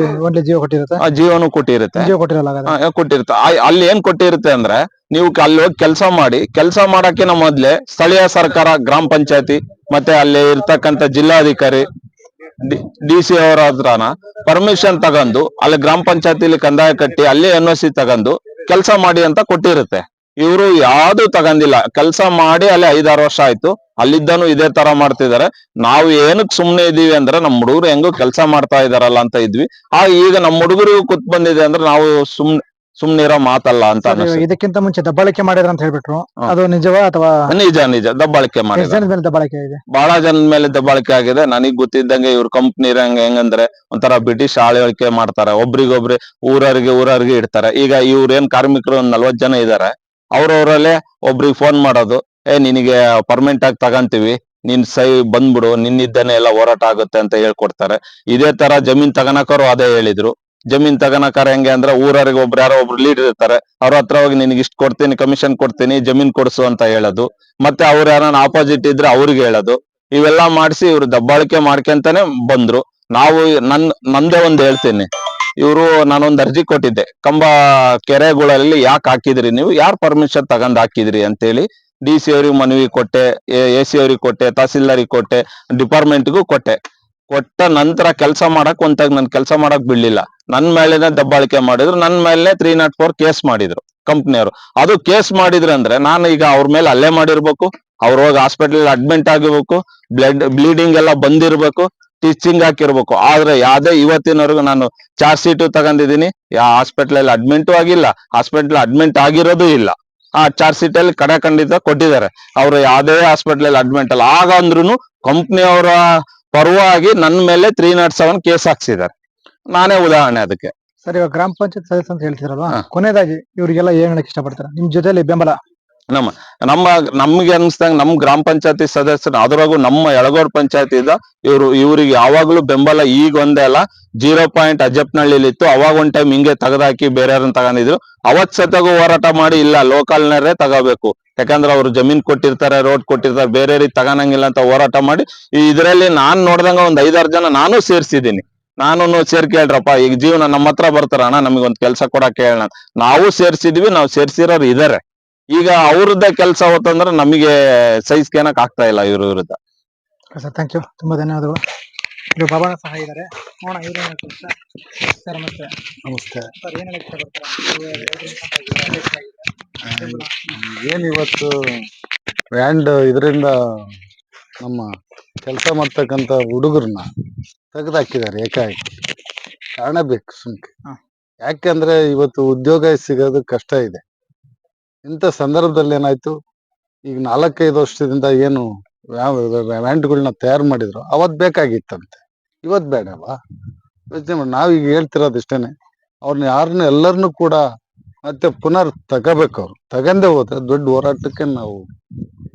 ಒಂದೇ ಜೀವ ಕೊಟ್ಟಿರುತ್ತೆ, ಆ ಜೀವನು ಕೊಟ್ಟಿರುತ್ತೆ. ಜೀವ ಕೊಟ್ಟಿರಲ್ಲ ಹಾಗಾದ್ರೆ. ಕೊಟ್ಟಿರುತ್ತೆ. ಅಲ್ಲಿ ಏನ್ ಕೊಟ್ಟಿರುತ್ತೆ ಅಂದ್ರೆ ನೀವು ಅಲ್ಲಿ ಹೋಗಿ ಕೆಲಸ ಮಾಡಿ, ಕೆಲಸ ಮಾಡಕ್ಕಿಂತ ಮೊದ್ಲೇ ಸ್ಥಳೀಯ ಸರ್ಕಾರ, ಗ್ರಾಮ ಪಂಚಾಯತಿ ಮತ್ತೆ ಅಲ್ಲಿ ಇರ್ತಕ್ಕಂಥ ಜಿಲ್ಲಾಧಿಕಾರಿ, DC ಅವರ ಹತ್ರನ ಪರ್ಮಿಷನ್ ತಗೊಂಡು ಅಲ್ಲಿ ಗ್ರಾಮ ಪಂಚಾಯತಿಲಿ ಕಂದಾಯ ಕಟ್ಟಿ ಅಲ್ಲಿ NOC ತಗೊಂಡು ಕೆಲಸ ಮಾಡಿ ಅಂತ ಕೊಟ್ಟಿರುತ್ತೆ. ಇವರು ಯಾವ್ದು ತಗೊಂಡಿಲ್ಲ, ಕೆಲಸ ಮಾಡಿ ಅಲ್ಲಿ 5-6 ವರ್ಷ ಆಯ್ತು. ಅಲ್ಲಿದ್ದಾನು ಇದೇ ತರ ಮಾಡ್ತಿದಾರೆ. ನಾವು ಏನಕ್ ಸುಮ್ನೆ ಇದೀವಿ ಅಂದ್ರೆ ನಮ್ ಹುಡುಗರು ಹೆಂಗೋ ಕೆಲಸ ಮಾಡ್ತಾ ಇದಾರಲ್ಲ ಅಂತ ಇದ್ವಿ. ಈಗ ನಮ್ ಹುಡುಗರಿಗೂ ಕೂತ್ ಬಂದಿದೆ ಅಂದ್ರೆ ನಾವು ಸುಮ್ನಿರೋ ಮಾತಲ್ಲ ಅಂತ ಸರ್, ಅನಿಸ್ತದೆ. ಇದಕ್ಕಿಂತ ಮುಂಚೆ ದಬ್ಬಾಳಿಕೆ ಮಾಡಿದ್ರ ಅಂತ ಹೇಳ್ಬಿಟ್ರು, ಹಾ. ಅದು ನಿಜವಾ ಅಥವಾ ನಿಜ ದಬ್ಬಾಳಿಕೆ ಎಷ್ಟು ಮಾಡಿದ್ದಾರೆ. ಜನದ ಮೇಲೆ ದಬ್ಬಾಳಿಕೆ ಇದೆ? ಬಹಳ ಜನದ ಮೇಲೆ ದಬ್ಬಾಳಿಕೆ ಆಗಿದೆ. ನನಗ್ ಗೊತ್ತಿದ್ದಂಗೆ ಇವ್ರ ಕಂಪ್ನಿ ಹೆಂಗಂದ್ರೆ ಒಂಥರ ಬ್ರಿಟಿಷ್ ಆಳ್ವಿಕೆ ಮಾಡ್ತಾರೆ. ಒಬ್ರಿಗೊಬ್ರು ಊರವ್ರಿಗೆ ಇಡ್ತಾರೆ. ಈಗ ಇವ್ರೇನ್ ಕಾರ್ಮಿಕರು 40 ಜನ ಇದಾರೆ. ಅವ್ರವ್ರಲ್ಲೇ ಒಬ್ರಿಗೆ ಫೋನ್ ಮಾಡೋದು, ನಿನಗೆ ಪರ್ಮನೆಂಟ್ ಆಗಿ ತಗಂತೀವಿ, ನಿನ್ ಸೈ ಬಂದ್ಬಿಡು, ನಿನ್ನಿದ್ದಾನೆ ಎಲ್ಲ ಹೋರಾಟ ಆಗುತ್ತೆ ಅಂತ ಹೇಳ್ಕೊಡ್ತಾರೆ. ಇದೇ ತರ ಜಮೀನ್ ತಗನಕರು ಅದೇ ಹೇಳಿದ್ರು. ಜಮೀನ್ ತಗನಕಾರ ಹೆಂಗೆ ಅಂದ್ರೆ ಊರವ್ರಿಗೆ ಯಾರೋ ಒಬ್ರು ಲೀಡರ್ ಇರ್ತಾರೆ, ಅವ್ರ ಹತ್ರ ಹೋಗಿ ನಿನಗೆ ಇಷ್ಟು ಕೊಡ್ತೀನಿ, ಕಮಿಷನ್ ಕೊಡ್ತೀನಿ, ಜಮೀನ್ ಕೊಡ್ಸು ಅಂತ ಹೇಳೋದು. ಮತ್ತೆ ಅವ್ರು ಯಾರನ್ನ ಆಪೋಸಿಟ್ ಇದ್ರೆ ಅವ್ರಿಗೆ ಹೇಳೋದು. ಇವೆಲ್ಲ ಮಾಡಿಸಿ ಇವ್ರು ದಬ್ಬಾಳಿಕೆ ಮಾಡ್ಕೊಂತಾನೆ ಬಂದ್ರು. ನಾವು ನಂದೇ ಒಂದ್ ಹೇಳ್ತೀನಿ, ನಾನೊಂದ್ ಅರ್ಜಿ ಕೊಟ್ಟಿದ್ದೆ, ಕಂಬ ಕೆರೆಗಳಲ್ಲಿ ಯಾಕೆ ಹಾಕಿದ್ರಿ ನೀವು, ಯಾರ್ ಪರ್ಮಿಷನ್ ತಗೊಂಡ್ ಹಾಕಿದ್ರಿ ಅಂತೇಳಿ DC ಅವ್ರಿಗೆ ಮನವಿ ಕೊಟ್ಟೆ, AC ಅವ್ರಿಗೆ ಕೊಟ್ಟೆ, ತಹಸೀಲ್ದಾರಿಗೆ ಕೊಟ್ಟೆ, ಡಿಪಾರ್ಟ್ಮೆಂಟ್ಗೂ ಕೊಟ್ಟೆ. ಕೊಟ್ಟ ನಂತರ ಕೆಲಸ ಮಾಡಕ್ ನನ್ ಕೆಲಸ ಮಾಡಕ್ ಬಿಡ್ಲಿಲ್ಲ. ನನ್ ಮೇಲೆನೆ ದಬ್ಬಾಳಿಕೆ ಮಾಡಿದ್ರು. ನನ್ ಮೇಲೆ 304 ಕೇಸ್ ಮಾಡಿದ್ರು ಕಂಪ್ನಿಯವರು. ಅದು ಕೇಸ್ ಮಾಡಿದ್ರು ಅಂದ್ರೆ ನಾನು ಈಗ ಅವ್ರ ಮೇಲೆ ಹಲ್ಲೆ ಮಾಡಿರ್ಬೇಕು, ಅವ್ರು ಹೋಗಿ ಹಾಸ್ಪಿಟಲ್ ಅಡ್ಮಿಟ್ ಆಗಿರ್ಬೇಕು, ಬ್ಲೀಡಿಂಗ್ ಎಲ್ಲ ಬಂದಿರ್ಬೇಕು, ಟೀಚಿಂಗ್ ಹಾಕಿರ್ಬೇಕು. ಆದ್ರೆ ಯಾವ್ದೇ ಇವತ್ತಿನವರೆಗೂ ನಾನು ಚಾರ್ಜ್ ಶೀಟ್ ತಗೊಂಡಿದ್ದೀನಿ, ಹಾಸ್ಪಿಟಲ್ ಅಡ್ಮಿಂಟು ಆಗಿಲ್ಲ, ಹಾಸ್ಪಿಟಲ್ ಅಡ್ಮಿಂಟ್ ಆಗಿರೋದು ಇಲ್ಲ. ಆ ಚಾರ್ಜ್ ಶೀಟ್ ಅಲ್ಲಿ ಕಡೆ ಖಂಡಿತ ಕೊಟ್ಟಿದ್ದಾರೆ. ಅವ್ರು ಯಾವ್ದೇ ಹಾಸ್ಪಿಟಲ್ ಅಡ್ಮಿಂಟ್ ಅಲ್ಲ. ಆಗ ಅಂದ್ರೂ ಕಂಪ್ನಿಯವರ ಪರವಾಗಿ ನನ್ನ ಮೇಲೆ 307 ಕೇಸ್ ಹಾಕ್ಸಿದ್ದಾರೆ. ನಾನೇ ಉದಾಹರಣೆ ಅದಕ್ಕೆ. ಸರ್, ಇವಾಗ ಗ್ರಾಮ ಪಂಚಾಯತ್ ಸದಸ್ಯ ಅಂತ ಹೇಳ್ತಿರಲ್ವಾ, ಹಾ. ಕೊನೆಯದಾಗಿ ಇವ್ರಿಗೆಲ್ಲ ಏನ್ ಹೇಳಕ್ ಇಷ್ಟಪಡ್ತಾರೆ? ನಿಮ್ ಜೊತೆಲಿ ಬೆಂಬಲ ನಮ್ಗೆ ಅನ್ಸ್ದಂಗ ನಮ್ ಗ್ರಾಮ ಪಂಚಾಯತಿ ಸದಸ್ಯರು, ಅದ್ರಾಗೂ ನಮ್ಮ ಯಳಗೋಡ್ ಪಂಚಾಯತಿ ಇವ್ರಿಗೆ ಯಾವಾಗ್ಲೂ ಬೆಂಬಲ. ಈಗ ಒಂದೇ ಅಲ್ಲ, 0 ಪಾಯಿಂಟ್ ಅಜ್ಜಪ್ಪನಹಳ್ಳಿಲಿ ಇತ್ತು, ಅವಾಗ ಒಂದ್ ಟೈಮ್ ಹಿಂಗೆ ತೆಗೆದಾಕಿ ಬೇರೆಯವ್ರನ್ನ ತಗೊಂಡಿದ್ರು. ಅವತ್ ಸತಗೂ ಹೋರಾಟ ಮಾಡಿ, ಇಲ್ಲ ಲೋಕಲ್ನರೇ ತಗೋಬೇಕು, ಯಾಕಂದ್ರೆ ಅವ್ರು ಜಮೀನ್ ಕೊಟ್ಟಿರ್ತಾರೆ, ರೋಡ್ ಕೊಟ್ಟಿರ್ತಾರೆ, ಬೇರೆಯವ್ರಿಗೆ ತಗೊಳಂಗಿಲ್ಲ ಅಂತ ಹೋರಾಟ ಮಾಡಿ. ಇದ್ರಲ್ಲಿ ನಾನ್ ನೋಡ್ದಂಗ ಒಂದ್ 5-6 ಜನ ನಾನು ಸೇರ್ಸಿದ್ದೀನಿ. ನಾನು ಸೇರ್ಕೇಳ್ರಪ್ಪ, ಈಗ ಜೀವನ ನಮ್ಮ ಹತ್ರ ಬರ್ತಾರ, ಅಣ್ಣ ನಮಗೊಂದ್ ಕೆಲ್ಸ ಕೊಡಕ್ಕೆ ಹೇಳೋಣ, ನಾವು ಸೇರ್ಸಿದ್ವಿ, ನಾವು ಸೇರ್ಸಿರೋರು ಇದಾರೆ. ಈಗ ಅವ್ರದ್ದೇ ಕೆಲಸ ಹೋತಂದ್ರೆ ನಮಗೆ ಸಹಿಸ್ಕೊಳಕ್ ಆಗ್ತಾ ಇಲ್ಲ ಇವ್ರ ವಿರುದ್ಧ. ಸರ್, ಥ್ಯಾಂಕ್ ಯು, ತುಂಬಾ ಧನ್ಯವಾದಗಳು. ಇದು ಬಾಬಾ ಸಹ ಇದ್ದಾರೆ, ನೋಡೋಣ ಇವ್ರು ಏನ್ ಹೇಳ್ತಾರೆ. ಸರ್ ನಮಸ್ತೆ. ನಮಸ್ತೆ. ಸರ್, ಏನ್ ಹೇಳಕ್ ಇಷ್ಟಪಡ್ತಾರೆ? ಏನ್ ಇವತ್ತು ವ್ಯಾಂಡ್ ಇದರಿಂದ ನಮ್ಮ ಕೆಲಸ ಮಾಡ್ತಕ್ಕಂತ ಹುಡುಗರನ್ನ ತೆಗೆದಾಕಿದ್ದಾರೆ ಏಕಾಏಕಿ. ಕಾರಣ ಬೇಕು ಸುಮ್ಕೆ. ಹಾ. ಯಾಕೆಂದ್ರೆ ಇವತ್ತು ಉದ್ಯೋಗ ಸಿಗೋದು ಕಷ್ಟ ಇದೆ. ಇಂಥ ಸಂದರ್ಭದಲ್ಲಿ ಏನಾಯ್ತು, ಈಗ 4-5 ವರ್ಷದಿಂದ ಏನು ವ್ಯಾಂಡ್ಗಳನ್ನ ತಯಾರು ಮಾಡಿದ್ರು, ಅವತ್ ಬೇಕಾಗಿತ್ತಂತೆ, ಇವತ್ ಬೇಡವಾ? ಯೋಚನೆ ಮಾಡಿ. ನಾವೀಗ ಹೇಳ್ತಿರೋದು ಇಷ್ಟೇನೆ, ಅವ್ರನ್ನ ಯಾರನ್ನ ಎಲ್ಲರನ್ನು ಕೂಡ ಮತ್ತೆ ಪುನರ್ ತಗೋಬೇಕು. ಅವ್ರು ತಗಂದೇ ಹೋದ್ರೆ ದೊಡ್ಡ ಹೋರಾಟಕ್ಕೆ ನಾವು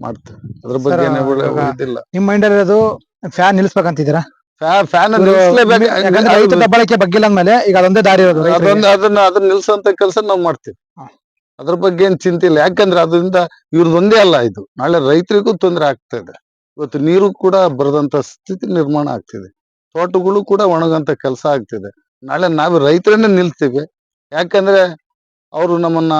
ಮಾಡ್ತೇವೆ. ಅದ್ರ ಬಗ್ಗೆ ಸರ್, ಇವಾಗ ಇದಿಲ್ಲ. ನಿಮ್ ಮೈಂಡ್ ಅದು ಫ್ಯಾನ್ ನಿಲ್ಸ್ಬೇಕಂತಿದ್ದೀರಾ? ಫ್ಯಾನ್ ಯಾಕಂದ್ರೆ ರೈತ ದಬ್ಬಾಳಿಕೆ ಬಗ್ಗಿಲ್ಲ ಅಂದ್ಮೇಲೆ ಈಗ ಅದೊಂದೇ ದಾರಿ ಇರೋದು ರೈತರಿಗೆ. ಅದನ್ನ ನಿಲ್ಸೋಂತ ಕೆಲಸ ನಾವ್ ಮಾಡ್ತೀವಿ. ಹಾ. ಅದ್ರ ಬಗ್ಗೆ ಏನ್ ಚಿಂತೆ ಇಲ್ಲ. ಯಾಕಂದ್ರೆ ಅದರಿಂದ ಇವ್ರದೊಂದೇ ಅಲ್ಲ, ಇದು ನಾಳೆ ರೈತರಿಗೂ ತೊಂದರೆ ಆಗ್ತಾ ಇದೆ. ಇವತ್ತು ನೀರು ಕೂಡ ಬರದಂತ ಸ್ಥಿತಿ ನಿರ್ಮಾಣ ಆಗ್ತಿದೆ, ತೋಟಗಳು ಕೂಡ ಒಣಗಂತ ಕೆಲಸ ಆಗ್ತಿದೆ. ನಾಳೆ ನಾವು ರೈತರನ್ನೇ ನಿಲ್ತೀವಿ. ಯಾಕಂದ್ರೆ ಅವರು ನಮ್ಮನ್ನ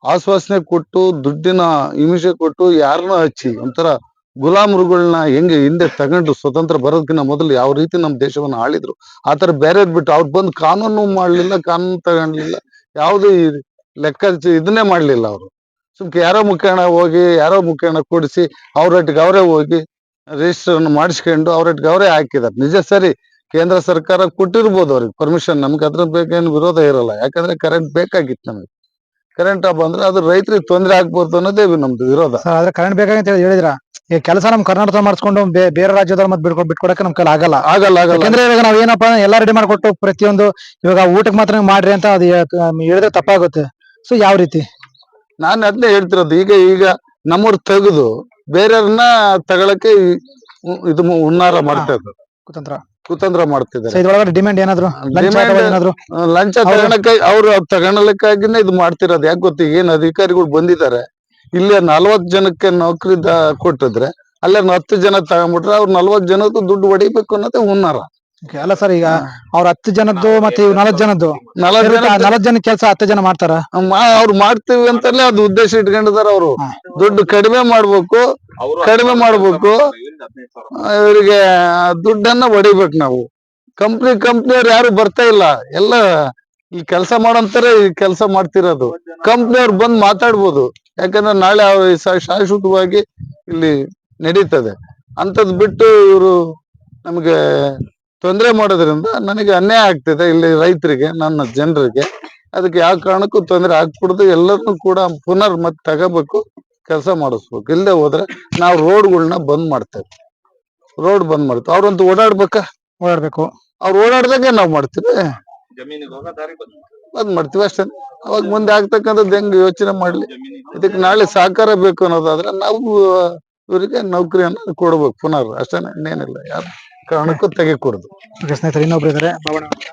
ಆಶ್ವಾಸನೆ ಕೊಟ್ಟು, ದುಡ್ಡಿನ ಹಿಂಸೆ ಕೊಟ್ಟು, ಯಾರನ್ನ ಹಚ್ಚಿ ಒಂಥರ ಗುಲಾಮರುಗಳನ್ನ ಹೆಂಗೆ ಹಿಂದೆ ತಗೊಂಡು ಸ್ವತಂತ್ರ ಬರೋದಕ್ಕಿಂತ ಮೊದಲು ಯಾವ ರೀತಿ ನಮ್ಮ ದೇಶವನ್ನ ಆಳಿದ್ರು, ಆತರ ಬೇರೆ ಬಿಟ್ಟು ಅವ್ರು ಬಂದು ಕಾನೂನು ಮಾಡ್ಲಿಲ್ಲ, ಕಾನೂನು ತಗೊಂಡ್ಲಿಲ್ಲ, ಯಾವ್ದು ಲೆಕ್ಕ ಇದನ್ನೇ ಮಾಡ್ಲಿಲ್ಲ. ಅವರು ಸುಮ್ಕೆ ಯಾರೋ ಮುಖೇಣ ಕೂಡಿಸಿ ಅವ್ರೊಟ್ಟಿಗೆ ಅವರೇ ಹೋಗಿ ರಿಜಿಸ್ಟರ್ ಮಾಡಿಸ್ಕೊಂಡು ಅವ್ರೊಟ್ಟಿಗೆ ಅವರೇ ಹಾಕಿದಾರೆ. ನಿಜ ಸರಿ, ಕೇಂದ್ರ ಸರ್ಕಾರ ಕೊಟ್ಟಿರ್ಬೋದು ಅವ್ರಿಗೆ ಪರ್ಮಿಷನ್, ನಮ್ಗೆ ಅದ್ರ ಬಗ್ಗೆ ಏನು ವಿರೋಧ ಇರಲ್ಲ. ಯಾಕಂದ್ರೆ ಕರೆಂಟ್ ಬೇಕಾಗಿತ್ತು ನಮಗೆ. ಕರೆಂಟ್ ಬಂದ್ರೆ ಅದು ರೈತರಿಗೆ ತೊಂದರೆ ಆಗ್ಬೋದು ಅನ್ನೋದೇ ನಮ್ದು ವಿರೋಧ. ಆದ್ರೆ ಕರೆಂಟ್ ಬೇಕಾಗಂತ ಹೇಳಿದ್ರ, ಈ ಕೆಲಸ ನಮ್ ಕರ್ನಾಟಕ ಮಾಡಿಸ್ಕೊಂಡು ಬೇರೆ ರಾಜ್ಯದವ್ರ ಮತ್ತೆ ಬಿಟ್ಕೊಡಕ್ಕೆ ನಮ್ ಕೈಲಿ ಆಗಲ್ಲ. ಯಾಕಂದ್ರೆ ಇವಾಗ ನಾವ್ ಏನಪ್ಪಾ ಎಲ್ಲ ರೆಡಿ ಮಾಡ್ಕೊಟ್ಟು ಪ್ರತಿಯೊಂದು ಇವಾಗ ಊಟಕ್ಕೆ ಮಾತ್ರ ನೀವು ಮಾಡ್ರಿ ಅಂತ ಅದು ಹೇಳಿದ್ರೆ ತಪ್ಪಾಗುತ್ತೆ. ಸೊ ಯಾವ ರೀತಿ? ನಾನು ಅದನ್ನೇ ಹೇಳ್ತಿರೋದು. ಈಗ ನಮ್ಮವ್ರು ತೆಗೆದು ಬೇರೆಯವ್ರನ್ನ ತಗೊಳಕ್ಕೆ ಇದು ಹುನ್ನಾರ ಮಾಡ್ತಾ ಇದ್ರು, ಕುತಂತ್ರ ಮಾಡ್ತಿದ್ದಾರೆ. ಇದ್ರೊಳಗಡೆ ಡಿಮ್ಯಾಂಡ್ ಏನಾದ್ರು ಲಂಚ ತಗೊಳಕ್ಕೆ ಅವ್ರು ತಗೊಳಕ್ಕಾಗಿನೇ ಇದು ಮಾಡ್ತಿರೋದು. ಯಾಕೆ ಗೊತ್ತಿ, ಏನ್ ಅಧಿಕಾರಿಗಳು ಬಂದಿದ್ದಾರೆ, ಇಲ್ಲಿ 40 ಜನಕ್ಕೆ ನೌಕರಿ ಕೊಟ್ಟಿದ್ರೆ ಅಲ್ಲೇ 10 ಜನ ತಗೊಂಡ್ಬಿಟ್ರೆ ಅವ್ರು 40 ಜನದ್ದು ದುಡ್ಡು ಹೊಡಿಬೇಕು ಅನ್ನೋದೇ ಹುನ್ನಾರ. Okay, ಅಲ್ಲ ಸರ್, ಈಗ ಅವ್ರ 10 ಜನದ್ದು ಮತ್ತೆ ಇವ್ 4 ಜನದ್ದು 40 ಜನ 4 ಜನ ಕೆಲಸ 10 ಜನ ಮಾಡ್ತಾರ. ಅವ್ರು ಮಾಡ್ತೀವಿ ಅಂತಲೇ ಅದು ಉದ್ದೇಶ ಇಟ್ಕೊಂಡಿದಾರ. ಅವರು ಹಾ. ದುಡ್ಡು ಕಡಿಮೆ ಮಾಡ್ಬೇಕು, ಕಡಿಮೆ ಮಾಡ್ಬೇಕು, ಇವರಿಗೆ ದುಡ್ಡನ್ನ ಹೊಡಿಬೇಕು ನಾವು. ಕಂಪ್ನಿಯವ್ರು ಯಾರು ಬರ್ತಾ ಇಲ್ಲ, ಎಲ್ಲ ಈ ಕೆಲಸ ಮಾಡೋಂತಾರೆ ಈ ಕೆಲಸ ಮಾಡ್ತಿರೋದು. ಕಂಪ್ನಿಯವ್ರು ಬಂದ್ ಮಾತಾಡ್ಬೋದು, ಯಾಕಂದ್ರೆ ನಾಳೆ ಶಾಶ್ವತವಾಗಿ ಇಲ್ಲಿ ನಡೀತದೆ. ಅಂತದ್ ಬಿಟ್ಟು ಇವರು ನಮ್ಗೆ ತೊಂದರೆ ಮಾಡೋದ್ರಿಂದ ನನಗೆ ಅನ್ಯಾಯ ಆಗ್ತಿದೆ ಇಲ್ಲಿ ರೈತರಿಗೆ, ನನ್ನ ಜನರಿಗೆ. ಅದಕ್ಕೆ ಯಾವ ಕಾರಣಕ್ಕೂ ತೊಂದರೆ ಆಗ್ಬಿಡ್ದು, ಎಲ್ಲರನ್ನೂ ಕೂಡ ಪುನರ್ ಮತ್ತೆ ತಗೋಬೇಕು, ಕೆಲಸ ಮಾಡಿಸ್ಬೇಕು. ಇಲ್ಲದೆ ಹೋದ್ರೆ ನಾವು ರೋಡ್ಗಳನ್ನ ಬಂದ್ ಮಾಡ್ತೇವೆ. ರೋಡ್ ಬಂದ್ ಮಾಡ್ತೇವೆ. ಅವ್ರಂತೂ ಓಡಾಡ್ಬೇಕು. ಅವ್ರು ಓಡಾಡ್ದಂಗೆ ನಾವ್ ಮಾಡ್ತೀವಿ, ಬಂದ್ ಮಾಡ್ತೀವಿ ಅಷ್ಟೇ. ಅವಾಗ ಮುಂದೆ ಆಗ್ತಕ್ಕಂಥದ್ದು ಹೆಂಗ್ ಯೋಚನೆ ಮಾಡ್ಲಿ. ಇದಕ್ಕೆ ನಾಳೆ ಸಹಕಾರ ಬೇಕು ಅನ್ನೋದಾದ್ರೆ ನಾವು ಇವರಿಗೆ ನೌಕರಿಯನ್ನ ಕೊಡ್ಬೇಕು ಪುನರ್, ಅಷ್ಟೇ, ಇನ್ನೇನಿಲ್ಲ. ಯಾರು ಕಾರಣಕ್ಕೂ ತೆಗಿಕೂಡದು. Okay, ಸ್ನೇಹಿತರೆ, ಇನ್ನೊಬ್ರು ಇದಾರೆ, ಬಾಬಣ್ಣ ಅಂತ.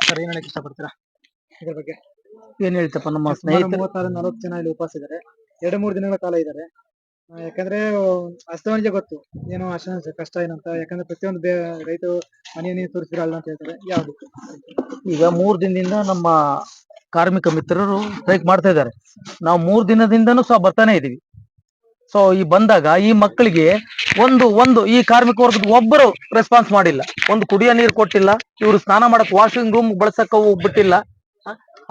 ಸರ್, ಏನ್ ಹೇಳಕ್ ಇಷ್ಟಪಡ್ತೀರಾ ಇದ್ರ ಬಗ್ಗೆ? ಏನ್ ಹೇಳ್ತಪ್ಪ ನಮ್ಮ ಸುಮಾರು ಸ್ನೇಹಿತರು 36-40 ಜನ ಇಲ್ಲಿ ಉಪವಾಸ ಇದ್ದಾರೆ. 2-3 ದಿನಗಳ ಕಾಲ ಇದ್ದಾರೆ. ಯಾಕಂದ್ರೆ ಅಸ್ತವನಿಗೆ ಗೊತ್ತು ಏನು ಅಷ್ಟ ಕಷ್ಟ ಏನಂತ. ಯಾಕಂದ್ರೆ ಪ್ರತಿಯೊಂದು ರೈತರು ಮನೆಯನ್ನೇ ತೋರಿಸಿರಲ್ಲ ಅಂತ ಹೇಳ್ತಾರೆ. ಯಾವ್ದು ಈಗ 3 ದಿನದಿಂದ ನಮ್ಮ ಕಾರ್ಮಿಕ ಮಿತ್ರರು ಸ್ಟ್ರೈಕ್ ಮಾಡ್ತಾ ಇದ್ದಾರೆ. ನಾವು 3 ದಿನದಿಂದನೂ ಸಹ ಬರ್ತಾನೆ ಇದೀವಿ. ಸೊ ಈ ಬಂದಾಗ ಈ ಮಕ್ಕಳಿಗೆ ಒಂದು ಈ ಕಾರ್ಮಿಕ ವರ್ಗದ ಒಬ್ಬರು ರೆಸ್ಪಾನ್ಸ್ ಮಾಡಿಲ್ಲ. ಒಂದು ಕುಡಿಯೋ ನೀರು ಕೊಟ್ಟಿಲ್ಲ, ಇವರು ಸ್ನಾನ ಮಾಡಕ್ ವಾಷಿಂಗ್ ರೂಮ್ ಬಳಸಕ್ ಬಿಟ್ಟಿಲ್ಲ.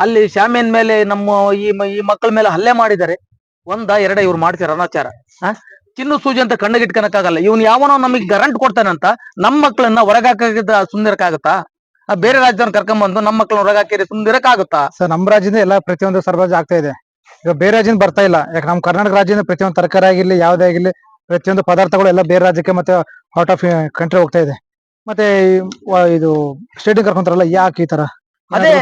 ಅಲ್ಲಿ ಶಾಮಿಯನ್ ಮೇಲೆ ನಮ್ಮ ಈ ಮಕ್ಕಳ ಮೇಲೆ ಹಲ್ಲೆ ಮಾಡಿದ್ದಾರೆ. 1-2 ಇವ್ರು ಮಾಡ್ತಾರೆ ಅನಾಚಾರ. ಚಿನ್ನು ಸೂಜಿ ಅಂತ ಕಣ್ಣಿಗೆ ಇಟ್ಕೊಳಕ್ಕಾಗಲ್ಲ. ಇವ್ನು ಯಾವನೋ ನಮಗೆ ಕರೆಂಟ್ ಕೊಡ್ತಾನಂತ ನಮ್ಮ ಮಕ್ಕಳನ್ನ ಹೊರಗಾಕಿದ ಸುಂದರಕ್ಕಾಗತ್ತಾ? ಬೇರೆ ರಾಜ್ಯದವ್ರನ್ನ ಕರ್ಕೊಂಡ್ಬಂದು ನಮ್ಮ ಮಕ್ಕಳನ್ನ ಹೊರಗಾಕಿರಿ ಸುಂದರಕ್ಕಾಗುತ್ತಾ? ಸರ್, ನಮ್ಮ ರಾಜ್ಯದಿಂದ ಎಲ್ಲ ಪ್ರತಿಯೊಂದು ಸರಬರಾಜು ಆಗ್ತಾ ಇದೆ. ಈಗ ಬೇರೆ ರಾಜ್ಯದಿಂದ ಬರ್ತಾ ಇಲ್ಲ. ಯಾಕೆ ನಮ್ಮ ಕರ್ನಾಟಕ ರಾಜ್ಯದಿಂದ ಪ್ರತಿಯೊಂದು ತರಕಾರಿ ಆಗಿರ್ಲಿ, ಯಾವುದೇ ಆಗಿರ್ಲಿ, ಪ್ರತಿಯೊಂದು ಪದಾರ್ಥಗಳು ಎಲ್ಲ ಬೇರೆ ರಾಜ್ಯಕ್ಕೆ ಮತ್ತೆ ಔಟ್ ಆಫ್ ಕಂಟ್ರಿ ಹೋಗ್ತಾ ಇದೆ. ಮತ್ತೆ ಇದು ಸ್ಟೇಟಿಗೆ ಕರ್ಕೊಂತಾರಲ್ಲ, ಯಾಕೆ ಈ ತರ? ಅದೇ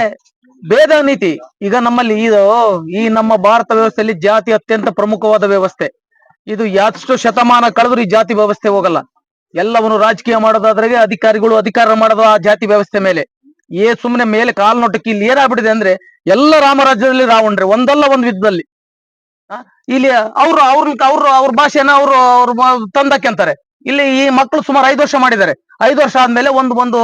ಭೇದ ನೀತಿ. ಈಗ ನಮ್ಮಲ್ಲಿ ಈ ನಮ್ಮ ಭಾರತ ವ್ಯವಸ್ಥೆಯಲ್ಲಿ ಜಾತಿ ಅತ್ಯಂತ ಪ್ರಮುಖವಾದ ವ್ಯವಸ್ಥೆ. ಇದು ಎಷ್ಟು ಶತಮಾನ ಕಳೆದ್ರು ಈ ಜಾತಿ ವ್ಯವಸ್ಥೆ ಹೋಗಲ್ಲ. ಎಲ್ಲವನ್ನು ರಾಜಕೀಯ ಮಾಡೋದಾದ್ರೆ ಅಧಿಕಾರಿಗಳು ಅಧಿಕಾರ ಮಾಡೋದು ಆ ಜಾತಿ ವ್ಯವಸ್ಥೆ ಮೇಲೆ. ಸುಮ್ಮನೆ ಮೇಲೆ ಕಾಲ್ನೋಟಕ್ಕೆ ಇಲ್ಲಿ ಏನಾಗ್ಬಿಟ್ಟಿದೆ ಅಂದ್ರೆ ಎಲ್ಲ ರಾಮರಾಜ್ಯದಲ್ಲಿ ರಾವಣ್ರೆ ಒಂದಲ್ಲ ಒಂದು ಯುದ್ಧದಲ್ಲಿ. ಇಲ್ಲಿ ಅವ್ರ ಭಾಷೆನ ಅವ್ರು ತಂದಕ್ಕೆ ಅಂತಾರೆ. ಇಲ್ಲಿ ಈ ಮಕ್ಕಳು ಸುಮಾರು 5 ವರ್ಷ ಮಾಡಿದ್ದಾರೆ. 5 ವರ್ಷ ಆದ್ಮೇಲೆ ಒಂದು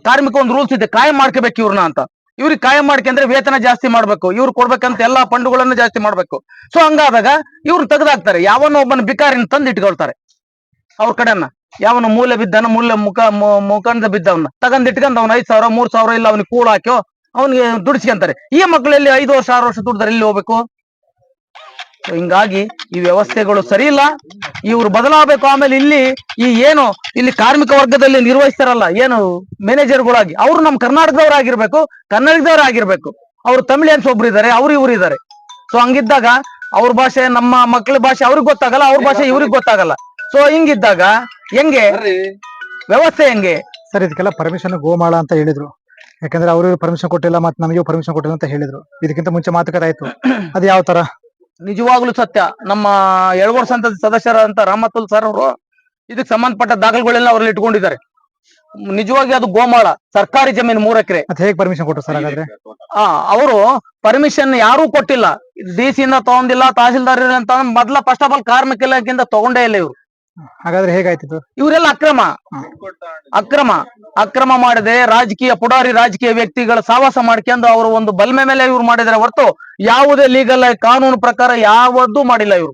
ಕಾರ್ಮಿಕ ಒಂದು ರೂಲ್ಸ್ ಇದೆ, ಕಾಯಂ ಮಾಡ್ಕೋಬೇಕು ಇವ್ರನ್ನ ಅಂತ. ಇವ್ರಿಗೆ ಕಾಯಂ ಮಾಡ್ಕೊಂಡ್ರೆ ವೇತನ ಜಾಸ್ತಿ ಮಾಡ್ಬೇಕು, ಇವ್ರು ಕೊಡ್ಬೇಕಂತ ಎಲ್ಲಾ ಫಂಡ್ಗಳನ್ನ ಜಾಸ್ತಿ ಮಾಡ್ಬೇಕು. ಸೊ ಹಂಗಾದಾಗ ಇವ್ರು ತೆಗೆದಾಕ್ತಾರೆ. ಯಾವನೋ ಒಬ್ಬನ ಬಿಕಾರಿನ ತಂದು ಇಟ್ಕೊಳ್ತಾರೆ ಅವ್ರ ಕಡೆನ. ಯಾವನ ಮೂಲೆ ಬಿದ್ದಾನ, ಮುಖಂಡ ಬಿದ್ದವನ್ನ ತಗೊಂಡ್ ಇಟ್ಕೊಂಡ್ ಅವ್ನ 5,000 3,000 ಇಲ್ಲ ಅವ್ನಿಗೆ ಕೂಳ ಹಾಕೋ ಅವ್ನಿಗೆ ದುಡಿಸ್ಕೊಂತಾರೆ. ಈ ಮಕ್ಕಳಲ್ಲಿ 5 ವರ್ಷ 6 ವರ್ಷ ದುಡ್ದಾರೆ, ಎಲ್ಲಿ ಹೋಗ್ಬೇಕು? ಹಿಂಗಾಗಿ ಈ ವ್ಯವಸ್ಥೆಗಳು ಸರಿ ಇಲ್ಲ, ಇವ್ರು ಬದಲಾಗಬೇಕು. ಆಮೇಲೆ ಇಲ್ಲಿ ಕಾರ್ಮಿಕ ವರ್ಗದಲ್ಲಿ ನಿರ್ವಹಿಸ್ತಾರಲ್ಲ ಏನು ಮ್ಯಾನೇಜರ್ಗಳಾಗಿ, ಅವ್ರು ನಮ್ಮ ಕರ್ನಾಟಕದವರಾಗಿರ್ಬೇಕು, ಕನ್ನಡದವರಾಗಿರ್ಬೇಕು. ಅವ್ರು ತಮಿಳಿಯನ್ಸ್ ಒಬ್ರು ಇದಾರೆ, ಇವ್ರು ಇದಾರೆ. ಸೊ ಹಂಗಿದ್ದಾಗ ಅವ್ರ ಭಾಷೆ ನಮ್ಮ ಮಕ್ಕಳ ಭಾಷೆ ಅವ್ರಿಗೆ ಗೊತ್ತಾಗಲ್ಲ, ಅವ್ರ ಭಾಷೆ ಇವ್ರಿಗೆ ಗೊತ್ತಾಗಲ್ಲ. ಸೊ ಹಿಂಗಿದ್ದಾಗ ಹೆಂಗೆ ವ್ಯವಸ್ಥೆ ಹೆಂಗೆ? ಸರ್, ಇದಕ್ಕೆಲ್ಲ ಪರ್ಮಿಷನ್ ಗೋಮಾಳ ಅಂತ ಹೇಳಿದ್ರು. ಯಾಕಂದ್ರೆ ಅವ್ರಿಗೆ ಪರ್ಮಿಷನ್ ಕೊಟ್ಟಿಲ್ಲ, ಮತ್ತೆ ನಮಗೂ ಪರ್ಮಿಷನ್ ಕೊಟ್ಟಿಲ್ಲ ಅಂತ ಹೇಳಿದ್ರು. ಇದಕ್ಕಿಂತ ಮುಂಚೆ ಮಾತುಕತೆ ಆಯ್ತು. ಅದು ಯಾವ ತರ? ನಿಜವಾಗ್ಲೂ ಸತ್ಯ. ನಮ್ಮ ಎಳವರ್ ಸಂಸದ ಸದಸ್ಯರಾದಂತ ರಾಮತುಲ್ ಸರ್ ಅವರು ಇದಕ್ಕೆ ಸಂಬಂಧಪಟ್ಟ ದಾಖಲೆಗಳೆಲ್ಲ ಅವ್ರಲ್ಲಿ ಇಟ್ಕೊಂಡಿದ್ದಾರೆ. ನಿಜವಾಗಿ ಅದು ಗೋಮಾಳ, ಸರ್ಕಾರಿ ಜಮೀನು 3 ಎಕರೆ. ಮತ್ತೆ ಹೇಗೆ ಪರ್ಮಿಷನ್ ಕೊಟ್ಟರು ಸರ್ ಹಾಗಾದ್ರೆ? ಅವರು ಪರ್ಮಿಷನ್ ಯಾರೂ ಕೊಟ್ಟಿಲ್ಲ, DC ಇಂದ ತಗೊಂಡಿಲ್ಲ, ತಹಸೀಲ್ದಾರ್ ಅಂತ ಮೊದ್ಲ ಫಸ್ಟ್ ಆಫ್ ಆಲ್ ಕಾರ್ಮಿಕ ಇಲಾಖೆಯಿಂದ ತಗೊಂಡೇ ಇಲ್ಲ ಇವ್ರು. ಹಾಗಾದ್ರೆ ಹೇಗಾಯ್ತು? ಇವರೆಲ್ಲ ಅಕ್ರಮ ಮಾಡದೆ ರಾಜಕೀಯ ವ್ಯಕ್ತಿಗಳ ಸಾವಾಸ ಮಾಡ್ಕೊಂಡು ಅವರು ಒಂದು ಬಲ್ಮೆ ಮೇಲೆ ಇವ್ರು ಮಾಡಿದಾರೆ ಹೊರತು ಯಾವುದೇ ಲೀಗಲ್ ಕಾನೂನು ಪ್ರಕಾರ ಯಾವತ್ತೂ ಮಾಡಿಲ್ಲ ಇವರು.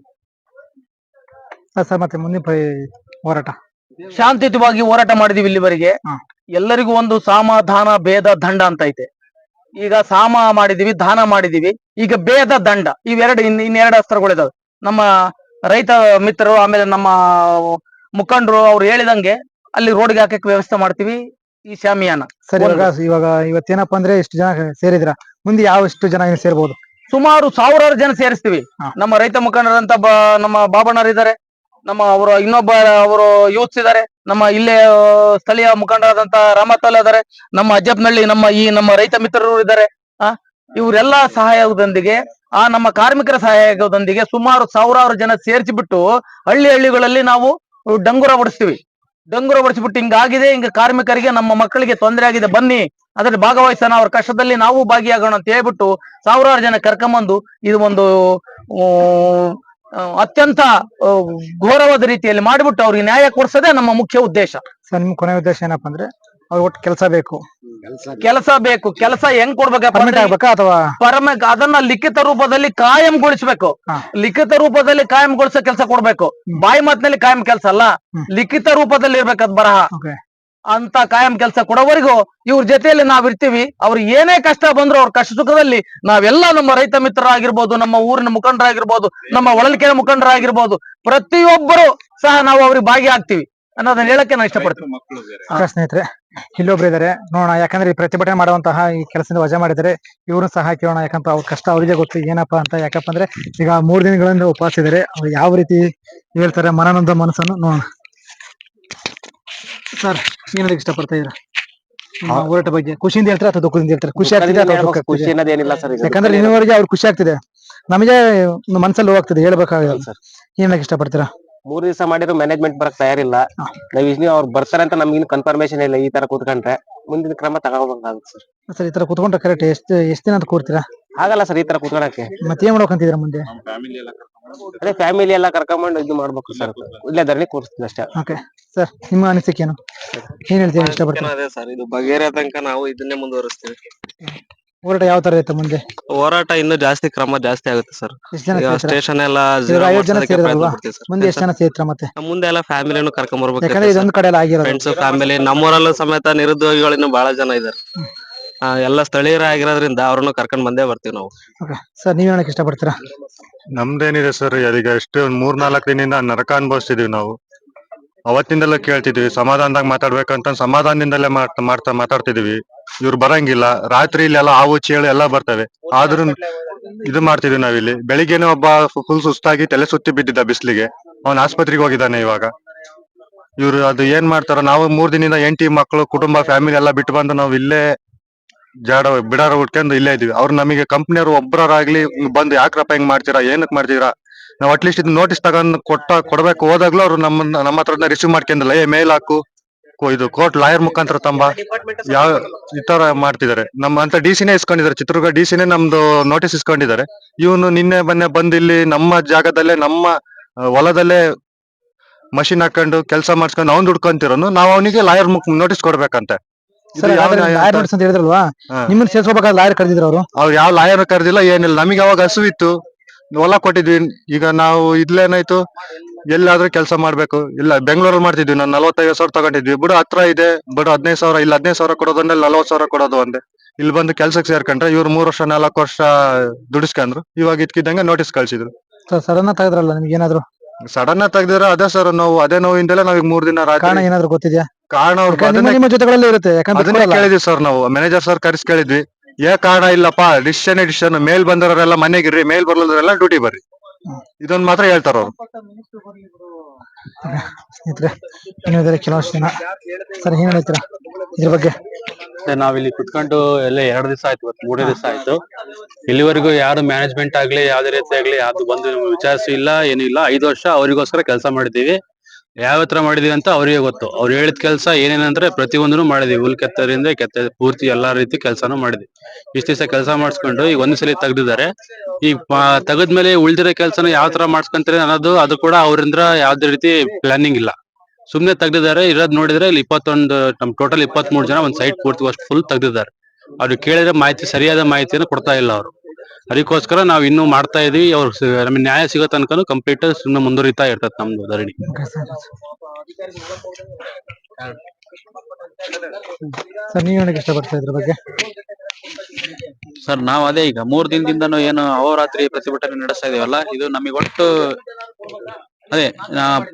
ಸರ್, ಮತ್ತೆ ಮುಂದಿನ ಹೋರಾಟ ಶಾಂತಿಯುತವಾಗಿ ಹೋರಾಟ ಮಾಡಿದೀವಿ ಇಲ್ಲಿವರೆಗೆ. ಎಲ್ಲರಿಗೂ ಒಂದು ಸಮಾಧಾನ ಭೇದ ದಂಡ ಅಂತ ಐತೆ. ಈಗ ಸಾಮ ಮಾಡಿದೀವಿ, ದಾನ ಮಾಡಿದೀವಿ, ಈಗ ಭೇದ ದಂಡ ಇನ್ನೆರಡು ಅಸ್ತ್ರಗಳಿದಾವೆ. ನಮ್ಮ ರೈತ ಮಿತ್ರರು ಆಮೇಲೆ ನಮ್ಮ ಮುಖಂಡರು ಅವ್ರು ಹೇಳಿದಂಗೆ ಅಲ್ಲಿ ರೋಡ್ಗೆ ಹಾಕಕ್ಕೆ ವ್ಯವಸ್ಥೆ ಮಾಡ್ತೀವಿ. ಈ ಶಾಮಿಯಾನ ಸರ್, ಇವಾಗ ಇವತ್ತೇನಪ್ಪ ಅಂದ್ರೆ ಇಷ್ಟು ಜನ ಸೇರಿದ್ರ, ಮುಂದೆ ಎಷ್ಟು ಜನ ಸೇರ್ಬೋದು? ಸುಮಾರು 1000 ಜನ ಸೇರಿಸ್ತೀವಿ. ನಮ್ಮ ರೈತ ಮುಖಂಡರಂತ ನಮ್ಮ ಬಾಬಣ್ಣರು ಇದ್ದಾರೆ, ಅವರು ಯೂತ್ಸ್ ಇದ್ದಾರೆ, ನಮ್ಮ ಇಲ್ಲೇ ಸ್ಥಳೀಯ ಮುಖಂಡರಾದಂತ ರಾಮತಲ್ ಇದಾರೆ, ನಮ್ಮ ಅಜ್ಜಪ್ನಳ್ಳಿ ನಮ್ಮ ರೈತ ಮಿತ್ರರು ಇದ್ದಾರೆ. ಇವರೆಲ್ಲ ಸಹಾಯದೊಂದಿಗೆ ನಮ್ಮ ಕಾರ್ಮಿಕರ ಸಹಾಯದೊಂದಿಗೆ ಸುಮಾರು 1000 ಜನ ಸೇರಿಸಿಬಿಟ್ಟು ಹಳ್ಳಿಗಳಲ್ಲಿ ನಾವು ಡಂಗುರ ಹೊಡಿಸ್ಬಿಟ್ಟು ಹಿಂಗಾಗಿದೆ, ಹಿಂಗ ಕಾರ್ಮಿಕರಿಗೆ ನಮ್ಮ ಮಕ್ಕಳಿಗೆ ತೊಂದರೆ ಆಗಿದೆ, ಬನ್ನಿ ಅದ್ರಲ್ಲಿ ಭಾಗವಹಿಸೋಣ, ಅವ್ರ ಕಷ್ಟದಲ್ಲಿ ನಾವು ಭಾಗಿಯಾಗೋಣ ಅಂತ ಹೇಳ್ಬಿಟ್ಟು 1000 ಜನ ಕರ್ಕೊಂಬಂದು ಇದು ಒಂದು ಅತ್ಯಂತ ಆ, ಘೋರವಾದ ರೀತಿಯಲ್ಲಿ ಮಾಡಿಬಿಟ್ಟು ಅವ್ರಿಗೆ ನ್ಯಾಯ ಕೊಡ್ಸೋದೇ ನಮ್ಮ ಮುಖ್ಯ ಉದ್ದೇಶ. ಸರ್ ನಿಮ್ ಕೊನೆ ಉದ್ದೇಶ ಏನಪ್ಪಾ ಅಂದ್ರೆ ಅವ್ರಿಗೆ ಒಟ್ಟು ಕೆಲಸ ಬೇಕು, ಕೆಲಸ ಬೇಕು. ಕೆಲಸ ಹೆಂಗ್ ಕೊಡ್ಬೇಕಪ್ಪ ಪರ್ಮಿಟ್ ಅಂದ್ರೆ ಆಗ್ಬೇಕಾ ಅಥವಾ ಅದನ್ನ ಲಿಖಿತ ರೂಪದಲ್ಲಿ ಕಾಯಂಗೊಳಿಸ್ಬೇಕು. ಹಾ. ಲಿಖಿತ ರೂಪದಲ್ಲಿ ಕಾಯಂಗೊಳಿಸೋ ಕೆಲಸ ಕೊಡ್ಬೇಕು. ಬಾಯಿ ಮಾತಿನಲ್ಲಿ ಕಾಯಂ ಕೆಲಸ ಅಲ್ಲ, ಲಿಖಿತ ರೂಪದಲ್ಲಿ ಇರ್ಬೇಕದ್ ಬರಹ. ಓಕೆ ಅಂತ ಕಾಯಂ ಕೆಲಸ ಕೊಡೋವರೆಗೂ ಇವ್ರ ಜೊತೆಯಲ್ಲಿ ನಾವ್ ಇರ್ತೀವಿ. ಅವ್ರು ಏನೇ ಕಷ್ಟ ಬಂದ್ರು ಅವ್ರ ಕಷ್ಟ ಸುಖದಲ್ಲಿ ನಾವೆಲ್ಲ ನಮ್ಮ ರೈತ ಮಿತ್ರರಾಗಿರ್ಬೋದು, ನಮ್ಮ ಊರಿನ ಮುಖಂಡರಾಗಿರ್ಬೋದು, ನಮ್ಮ ಹೊಳಲ್ಕೆರೆ ಮುಖಂಡರಾಗಿರ್ಬೋದು, ಪ್ರತಿಯೊಬ್ಬರು ಸಹ ನಾವು ಅವ್ರಿಗೆ ಭಾಗಿಯಾಗ್ತೀವಿ ಅನ್ನೋದನ್ನ ಹೇಳಕ್ಕೆ ನಾನು ಇಷ್ಟಪಡ್ತೀನಿ. ಸ್ನೇಹಿತರೆ ಇಲ್ಲೊಬ್ರು ಇದಾರೆ ನೋಡೋಣ, ಯಾಕಂದ್ರೆ ಈ ಪ್ರತಿಭಟನೆ ಮಾಡುವಂತಹ ಈ ಕೆಲಸದಿಂದ ವಜಾ ಮಾಡಿದರೆ ಇವ್ರನ್ನ ಸಹ ಕೇಳೋಣ, ಯಾಕಂದ್ರೆ ಅವ್ರ ಕಷ್ಟ ಅವರಿಗೆ ಗೊತ್ತು ಏನಪ್ಪಾ ಅಂತ. ಯಾಕಪ್ಪ ಅಂದ್ರೆ ಈಗ 3 ದಿನಗಳಿಂದ ಉಪವಾಸ ಇದಾರೆ, ಅವ್ರು ಯಾವ ರೀತಿ ಹೇಳ್ತಾರೆ ಮನನೊಂದ ಮನಸ್ಸನ್ನು ನೋಡೋಣ. ಸರ್ ಏನ್ ಹೇಳಕ್ ಇಷ್ಟಪಡ್ತಾ ಇದ್ದೀರಾ ನಿಮ್ಮ ಹೋರಾಟ ಬಗ್ಗೆ? ಖುಷಿಯಿಂದ ಹೇಳ್ತಾರೆ ಅಥವಾ ದುಃಖದಿಂದ ಹೇಳ್ತಾರೆ? ಖುಷಿ ಆಗ್ತಿದೆ ಅಥವಾ ದುಃಖ ಆಗ್ತಿದೆ? ಖುಷಿ ಅನ್ನೋದೇನಿಲ್ಲ ಸರ್. ಯಾಕಂದ್ರೆ ಇನ್ನುವರೆಗೆ ಅವ್ರಿಗೆ ಖುಷಿ ಆಗ್ತಿದೆ, ನಮಗೆ ಮನಸ್ಸಲ್ಲಿ ಹೋಗ್ತಿದೆ, ಹೇಳ್ಬೇಕಾಗಿಲ್ಲ. ಏನ್ ಹೇಳಕ್ ಇಷ್ಟಪಡ್ತೀರಾ? 3 ದಿವಸ ಮಾಡಿದ್ರು ಮ್ಯಾನೇಜ್ಮೆಂಟ್ ಬರಕ್ ತಯಾರಿಲ್ಲ. ನಾವ್ ಇನ್ನು ಅವ್ರು ಬರ್ತಾರೆ ಅಂತ ನಮ್ಗೆ ಇನ್ನು ಕನ್ಫರ್ಮೇಶನ್ ಇಲ್ಲ. ಈ ತರ ಕೂತ್ಕೊಂಡ್ರೆ ಮುಂದಿನ ಕ್ರಮ ತಗೋಬೇಕಾಗುತ್ತೆ ಸರ್. ಸರ್ ಈ ತರ ಕುತ್ಕೊಂಡ್ರೆ ಕರೆಕ್ಟ್ ಎಷ್ಟ್ ದಿನ ಅಂತ ಕೂರ್ತೀರಾ? ಆಗಲ್ಲ ಸರ್ ಈ ತರ ಕೂತ್ಕೊಳಕ್ಕೆ. ಮತ್ತೆ ಏನ್ ಮಾಡ್ಬೇಕಂತಿದ್ರ ಮುಂದೆ? ಅದೇ ಫ್ಯಾಮಿಲಿ ಎಲ್ಲ ಕರ್ಕೊಂಡ್ಬಂದು ಇದು ಮಾಡ್ಬೇಕು ಸರ್. ಇಲ್ಲೇ ಧರಣಿ ಕೂರಿಸ್ತೀನಿ ಅಷ್ಟೇ. ಓಕೆ ಸರ್, ನಿಮ್ಮ ಅನಿಸಿಕೆ ಏನು? ಏನ್ ಹೇಳ್ತೀರಾ ಇಷ್ಟಪಡ್ತೀರಾ? ಅದೇ ಸರ್, ಇದು ಬಗೆಹರಿಯೋ ತನಕ ನಾವು ಇದನ್ನೇ ಮುಂದುವರಿಸ್ತೀವಿ. ಹೋರಾಟ ಯಾವ ತರ ಇರುತ್ತೆ ಮುಂದೆ? ಹೋರಾಟ ಇನ್ನೂ ಜಾಸ್ತಿ ಕ್ರಮ ಜಾಸ್ತಿ ಆಗುತ್ತೆ ಸರ್. ಎಷ್ಟ್ ಜನ ಈಗ ಸೇರ್ತೀರಾ? ಸ್ಟೇಷನ್ ಎಲ್ಲ ಇವಾಗ 50 ಜನ ಮಾಡ್ಸೋದಕ್ಕೆ ಪ್ರಯತ್ನ ಸೇರಿದ್ರಲ್ವಾ? ಪಡ್ತೀವಿ ಸರ್. ಮುಂದೆ ಎಷ್ಟ್ ಜನ ಸೇರ್ತೀರಾ ಮತ್ತೆ? ಮುಂದೆ ಎಲ್ಲ ಫ್ಯಾಮಿಲಿನೂ ಕರ್ಕೊಂಡ್ ಯಾಕಂದ್ರೆ ಬರ್ಬೇಕು. ಇದೊಂದು ಕಡೆ ಎಲ್ಲ ಆಗಿರೋದು. ಫ್ರೆಂಡ್ಸ್ ಫ್ಯಾಮಿಲಿ ನಮ್ಮೂರಲ್ಲೂ ಸಮೇತ ನಿರುದ್ಯೋಗಿಗಳು ಇನ್ನೂ ಬಹಳ ಜನ ಇದಾರೆ. ಎಲ್ಲ ಸ್ಥಳೀಯರಾಗಿರೋದ್ರಿಂದ ಅವ್ರನ್ನು ಕರ್ಕೊಂಡ್ ಬಂದೇ ಬರ್ತೀವಿ ನಾವು. ಓಕೆ ಸರ್, ನೀವ್ ಹೇಳಕ್ ಇಷ್ಟಪಡ್ತೀರಾ? ನಮ್ದೇನಿದೆ ಸರ್, ಈಗ ಎಷ್ಟು 3-4 ದಿನದಿಂದ ನರಕ ಅನುಭವಿಸ್ತಿದೀವಿ ನಾವು. ಅವತ್ತಿಂದೆಲ್ಲ ಕೇಳ್ತಿದ್ವಿ ಸಮಾಧಾನದಾಗ ಮಾತಾಡ್ಬೇಕಂತ, ಸಮಾಧಾನದಿಂದಲೇ ಮಾತಾಡ್ತಿದೀವಿ. ಇವ್ರು ಬರಂಗಿಲ್ಲ, ರಾತ್ರಿ ಇಲ್ಲೆಲ್ಲ ಹಾವು ಚೇಳು ಎಲ್ಲ ಬರ್ತವೆ, ಆದ್ರೂ ಇದು ಮಾಡ್ತಿದ್ವಿ ನಾವಿಲ್ಲಿ. ಬೆಳಿಗ್ಗೆನೆ ಒಬ್ಬ ಫುಲ್ ಸುಸ್ತಾಗಿ ತಲೆ ಸುತ್ತಿ ಬಿದ್ದಿದ್ದ ಬಿಸ್ಲಿಗೆ, ಅವ್ನ್ ಆಸ್ಪತ್ರೆಗೆ ಹೋಗಿದ್ದಾನೆ ಇವಾಗ. ಇವ್ರು ಅದು ಏನ್ ಮಾಡ್ತಾರ, ನಾವು 3 ದಿನದಿಂದ ಹೆಂಡತಿ ಮಕ್ಕಳು ಕುಟುಂಬ ಫ್ಯಾಮಿಲಿ ಎಲ್ಲ ಬಿಟ್ಟು ಬಂದು ನಾವು ಇಲ್ಲೇ ಬಿಡಾರ ಉಟ್ಕೊಂಡು ಇಲ್ಲೇ ಇದೀವಿ. ಅವ್ರು ನಮಗೆ ಕಂಪ್ನಿಯವ್ರು ಒಬ್ಬರಾಗ್ಲಿ ಬಂದು ಯಾಕ್ರಪ್ಪ ಹಿಂಗ್ ಮಾಡ್ತೀರಾ, ಏನಕ್ ಮಾಡ್ತೀರಾ, ನಾವ್ ಅಟ್ಲೀಸ್ಟ್ ಇದು ನೋಟಿಸ್ ತಗೊಂಡ್ ಕೊಡ್ಬೇಕು ಹೋದಾಗ್ಲೂ ಅವ್ರು ನಮ್ಮ ಹತ್ರ ರಿಸೀವ್ ಮಾಡ್ಕೊಂಡಿಲ್ಲ. ಮೇಲ್ ಹಾಕು, ಇದು ಕೋರ್ಟ್ ಲಾಯರ್ ಮುಖಾಂತರ ತಂಬ, ಯಾವ ಈ ತರ ಮಾಡ್ತಿದ್ದಾರೆ. ನಮ್ಮ ಅಂತ ಡಿಸಿನೇ ಇಸ್ಕೊಂಡಿದ್ದಾರೆ, ಚಿತ್ರದುರ್ಗ ಡಿಸಿನೇ ನಮ್ದು ನೋಟಿಸ್ ಇಸ್ಕೊಂಡಿದ್ದಾರೆ. ಇವನು ನಿನ್ನೆ ಮೊನ್ನೆ ಬಂದು ಇಲ್ಲಿ ನಮ್ಮ ಜಾಗದಲ್ಲೇ ನಮ್ಮ ಹೊಲದಲ್ಲೇ ಮಷಿನ್ ಹಾಕೊಂಡು ಕೆಲಸ ಮಾಡ್ಸ್ಕೊಂಡು ಅವ್ನ್ ದುಡ್ಕೊಂತಿರೋನು, ನಾವು ಅವನಿಗೆ ಲಾಯರ್ ನೋಟಿಸ್ ಕೊಡ್ಬೇಕಂತೆ. ಸರ್ ಲಾಯರ್ ನೋಟಿಸ್ ಅಂತ ಹೇಳಿದ್ರಲ್ವಾ, ನಿಮ್ಮನ್ನ ಸೇರ್ಸ್ಕೋಬೇಕಾದ್ರೆ ಲಾಯರ್ ಕರೆದಿದ್ರು ಅವರು? ಅವ್ರು ಯಾವ ಲಾಯರ್ ಕರೆದಿಲ್ಲ, ಏನಿಲ್ಲ. ನಮಗೆ ಅವಾಗ ಹಸು ಇತ್ತು, ಹೊಲ ಕೊಟ್ಟಿದ್ವಿ. ಈಗ ನಾವು ಇದ್ಲೇನಾಯ್ತು, ಎಲ್ಲಾದ್ರೂ ಕೆಲಸ ಮಾಡ್ಬೇಕು. ಇಲ್ಲ ಬೆಂಗಳೂರಲ್ಲಿ ಮಾಡ್ತಿದ್ವಿ, ನಾನು 45,000 ತಗೊಂಡಿದ್ವಿ. ಬಿಡು ಹತ್ರ ಇದೆ, ಬಿಡು 15,000, ಇಲ್ಲ 15,000 ಕೊಡೋದನ್ನ 40,000 ಕೊಡೋದು ಒಂದೇ. ಇಲ್ಲಿ ಬಂದು ಕೆಲ್ಸಕ್ಕೆ ಸೇರ್ಕೊಂಡ್ರೆ ಇವ್ರು 3 ವರ್ಷ 4 ವರ್ಷ ದುಡಿಸ್ಕೊಂಡ್ರು. ಇವಾಗ ಇದ್ಕಿದ್ದಂಗೆ ನೋಟಿಸ್ ಕಳ್ಸಿದ್ರು. ಸಡನ್ ಆಗಿ ತೆಗೆದ್ರಲ್ಲ, ನಿಮ್ಗೆ ಏನಾದ್ರು ಸಡನ್ ಆಗಿ ತೆಗ್ದಿರ ಅದೇ ಸರ್, ಅದೇ ನೋವಿಂದಲೇ ನಾವ್ ಈಗ 3 ದಿನ ಕಾರಣ ರಾತ್ರಿ ಏನಾದ್ರು ಗೊತ್ತಿದ್ಯಾ? ಕಾರಣ ನಿಮ್ಮ ಜೊತೆಗಳಲ್ಲಿ ಇರುತ್ತೆ, ಯಾಕಂದ್ರೆ ಅದನ್ನೇ ಕೇಳಿದ್ವಿ ಸರ್, ನಾವು ಮ್ಯಾನೇಜರ್ ಸರ್ ಕರೆಸಿ ಕೇಳಿದ್ವಿ. ಕಾರಣ ಇಲ್ಲಪ್ಪ, ಡಿಸಿಷನ್ ಮೇಲ್ ಬಂದವರೆಲ್ಲ ಮನೆಗಿರ್ರಿ, ಮೇಲ್ ಬರ್ಲಿಲ್ಲ ಡ್ಯೂಟಿ ಬರ್ರಿ, ಇದೊಂದ್ ಮಾತ್ರ ಹೇಳ್ತಾರ ಅವ್ರು. ಸ್ನೇಹಿತರೆ ಇನ್ನಿದ್ದಾರೆ ಕೆಲವಷ್ಟು ಜನ. ಸರ್ ಏನ್ ಹೇಳ್ತೀರಾ ಇದ್ರ ಬಗ್ಗೆ? ನಾವಿಲ್ಲಿ ಕುತ್ಕೊಂಡು ಎಲ್ಲ 2 ದಿವಸ ಆಯ್ತು, ಇವತ್ತು 3 ದಿವಸ ಆಯ್ತು. ಇಲ್ಲಿವರೆಗೂ ಯಾರು ಮ್ಯಾನೇಜ್ಮೆಂಟ್ ಆಗ್ಲಿ ಯಾವ್ದೇ ರೀತಿ ಆಗ್ಲಿ ಯಾವ್ದು ಬಂದು ವಿಚಾರಿಸಿ ಇಲ್ಲ, ಏನಿಲ್ಲ. 5 ವರ್ಷ ಅವರಿಗೋಸ್ಕರ ಕೆಲಸ ಮಾಡಿದೀವಿ. ಯಾವ ತರ ಮಾಡಿದೀವಿ ಅಂತ ಅವ್ರಿಗೆ ಗೊತ್ತು. ಅವ್ರು ಹೇಳಿದ ಕೆಲಸ ಏನೇನಂದ್ರೆ ಪ್ರತಿಯೊಂದನ್ನು ಮಾಡಿದೀವಿ. ಹುಲ್ ಕೆತ್ತರಿಂದ ಪೂರ್ತಿ ಎಲ್ಲಾ ರೀತಿ ಕೆಲಸನೂ ಮಾಡಿದ್ವಿ. ಇಷ್ಟ ದಿವಸ ಕೆಲಸ ಮಾಡಿಸ್ಕೊಂಡು ಈಗ ಒಂದ್ಸಲಿ ತೆಗ್ದಿದ್ದಾರೆ. ಈಗ ತೆಗದ್ಮೇಲೆ ಉಳಿದಿರೋ ಕೆಲಸನ ಯಾವ ತರ ಮಾಡ್ಸ್ಕೊಂತಾರೆ ಅನ್ನೋದು ಅದು ಕೂಡ ಅವರಿಂದ ಯಾವ್ದೇ ರೀತಿ ಪ್ಲಾನಿಂಗ್ ಇಲ್ಲ. ಸುಮ್ನೆ ತೆಗ್ದಿದ್ದಾರೆ. ಇರೋದ್ ನೋಡಿದ್ರೆ ಇಲ್ಲಿ 21 ನಮ್ ಟೋಟಲ್ 23 ಜನ ಒಂದ್ ಸೈಟ್ ಪೂರ್ತಿ ಅಷ್ಟು ಫುಲ್ ತೆಗ್ದಿದ್ದಾರೆ. ಅವ್ರಿಗೆ ಕೇಳಿದ್ರೆ ಸರಿಯಾದ ಮಾಹಿತಿಯನ್ನು ಕೊಡ್ತಾ ಇಲ್ಲ ಅವರು. ಅದಕ್ಕೋಸ್ಕರ ನಾವ್ ಇನ್ನೂ ಮಾಡ್ತಾ ಇದೀವಿ. ಅವ್ರು ನಮ್ಗೆ ನ್ಯಾಯ ಸಿಗೋ ತನಕನೂ ಕಂಪ್ಲೀಟ್ ಸುಮ್ಮನೆ ಮುಂದುವರಿತಾ ಇರ್ತದೆ ನಮ್ದು ಧರಣಿ. ಸರ್ ನೀವ್ ಹೇಳಕ್ ಇಷ್ಟಪಡ್ತಾ ಇದ್ರ ಬಗ್ಗೆ? ಸರ್ ನಾವ್ ಅದೇ ಈಗ 3 ದಿನದಿಂದನೂ ಏನು ಅಹೋರಾತ್ರಿ ಪ್ರತಿಭಟನೆ ನಡೆಸ್ತಾ ಇದೀವಲ್ಲ, ಇದು ನಮಗೆ ಒಟ್ಟು ಅದೇ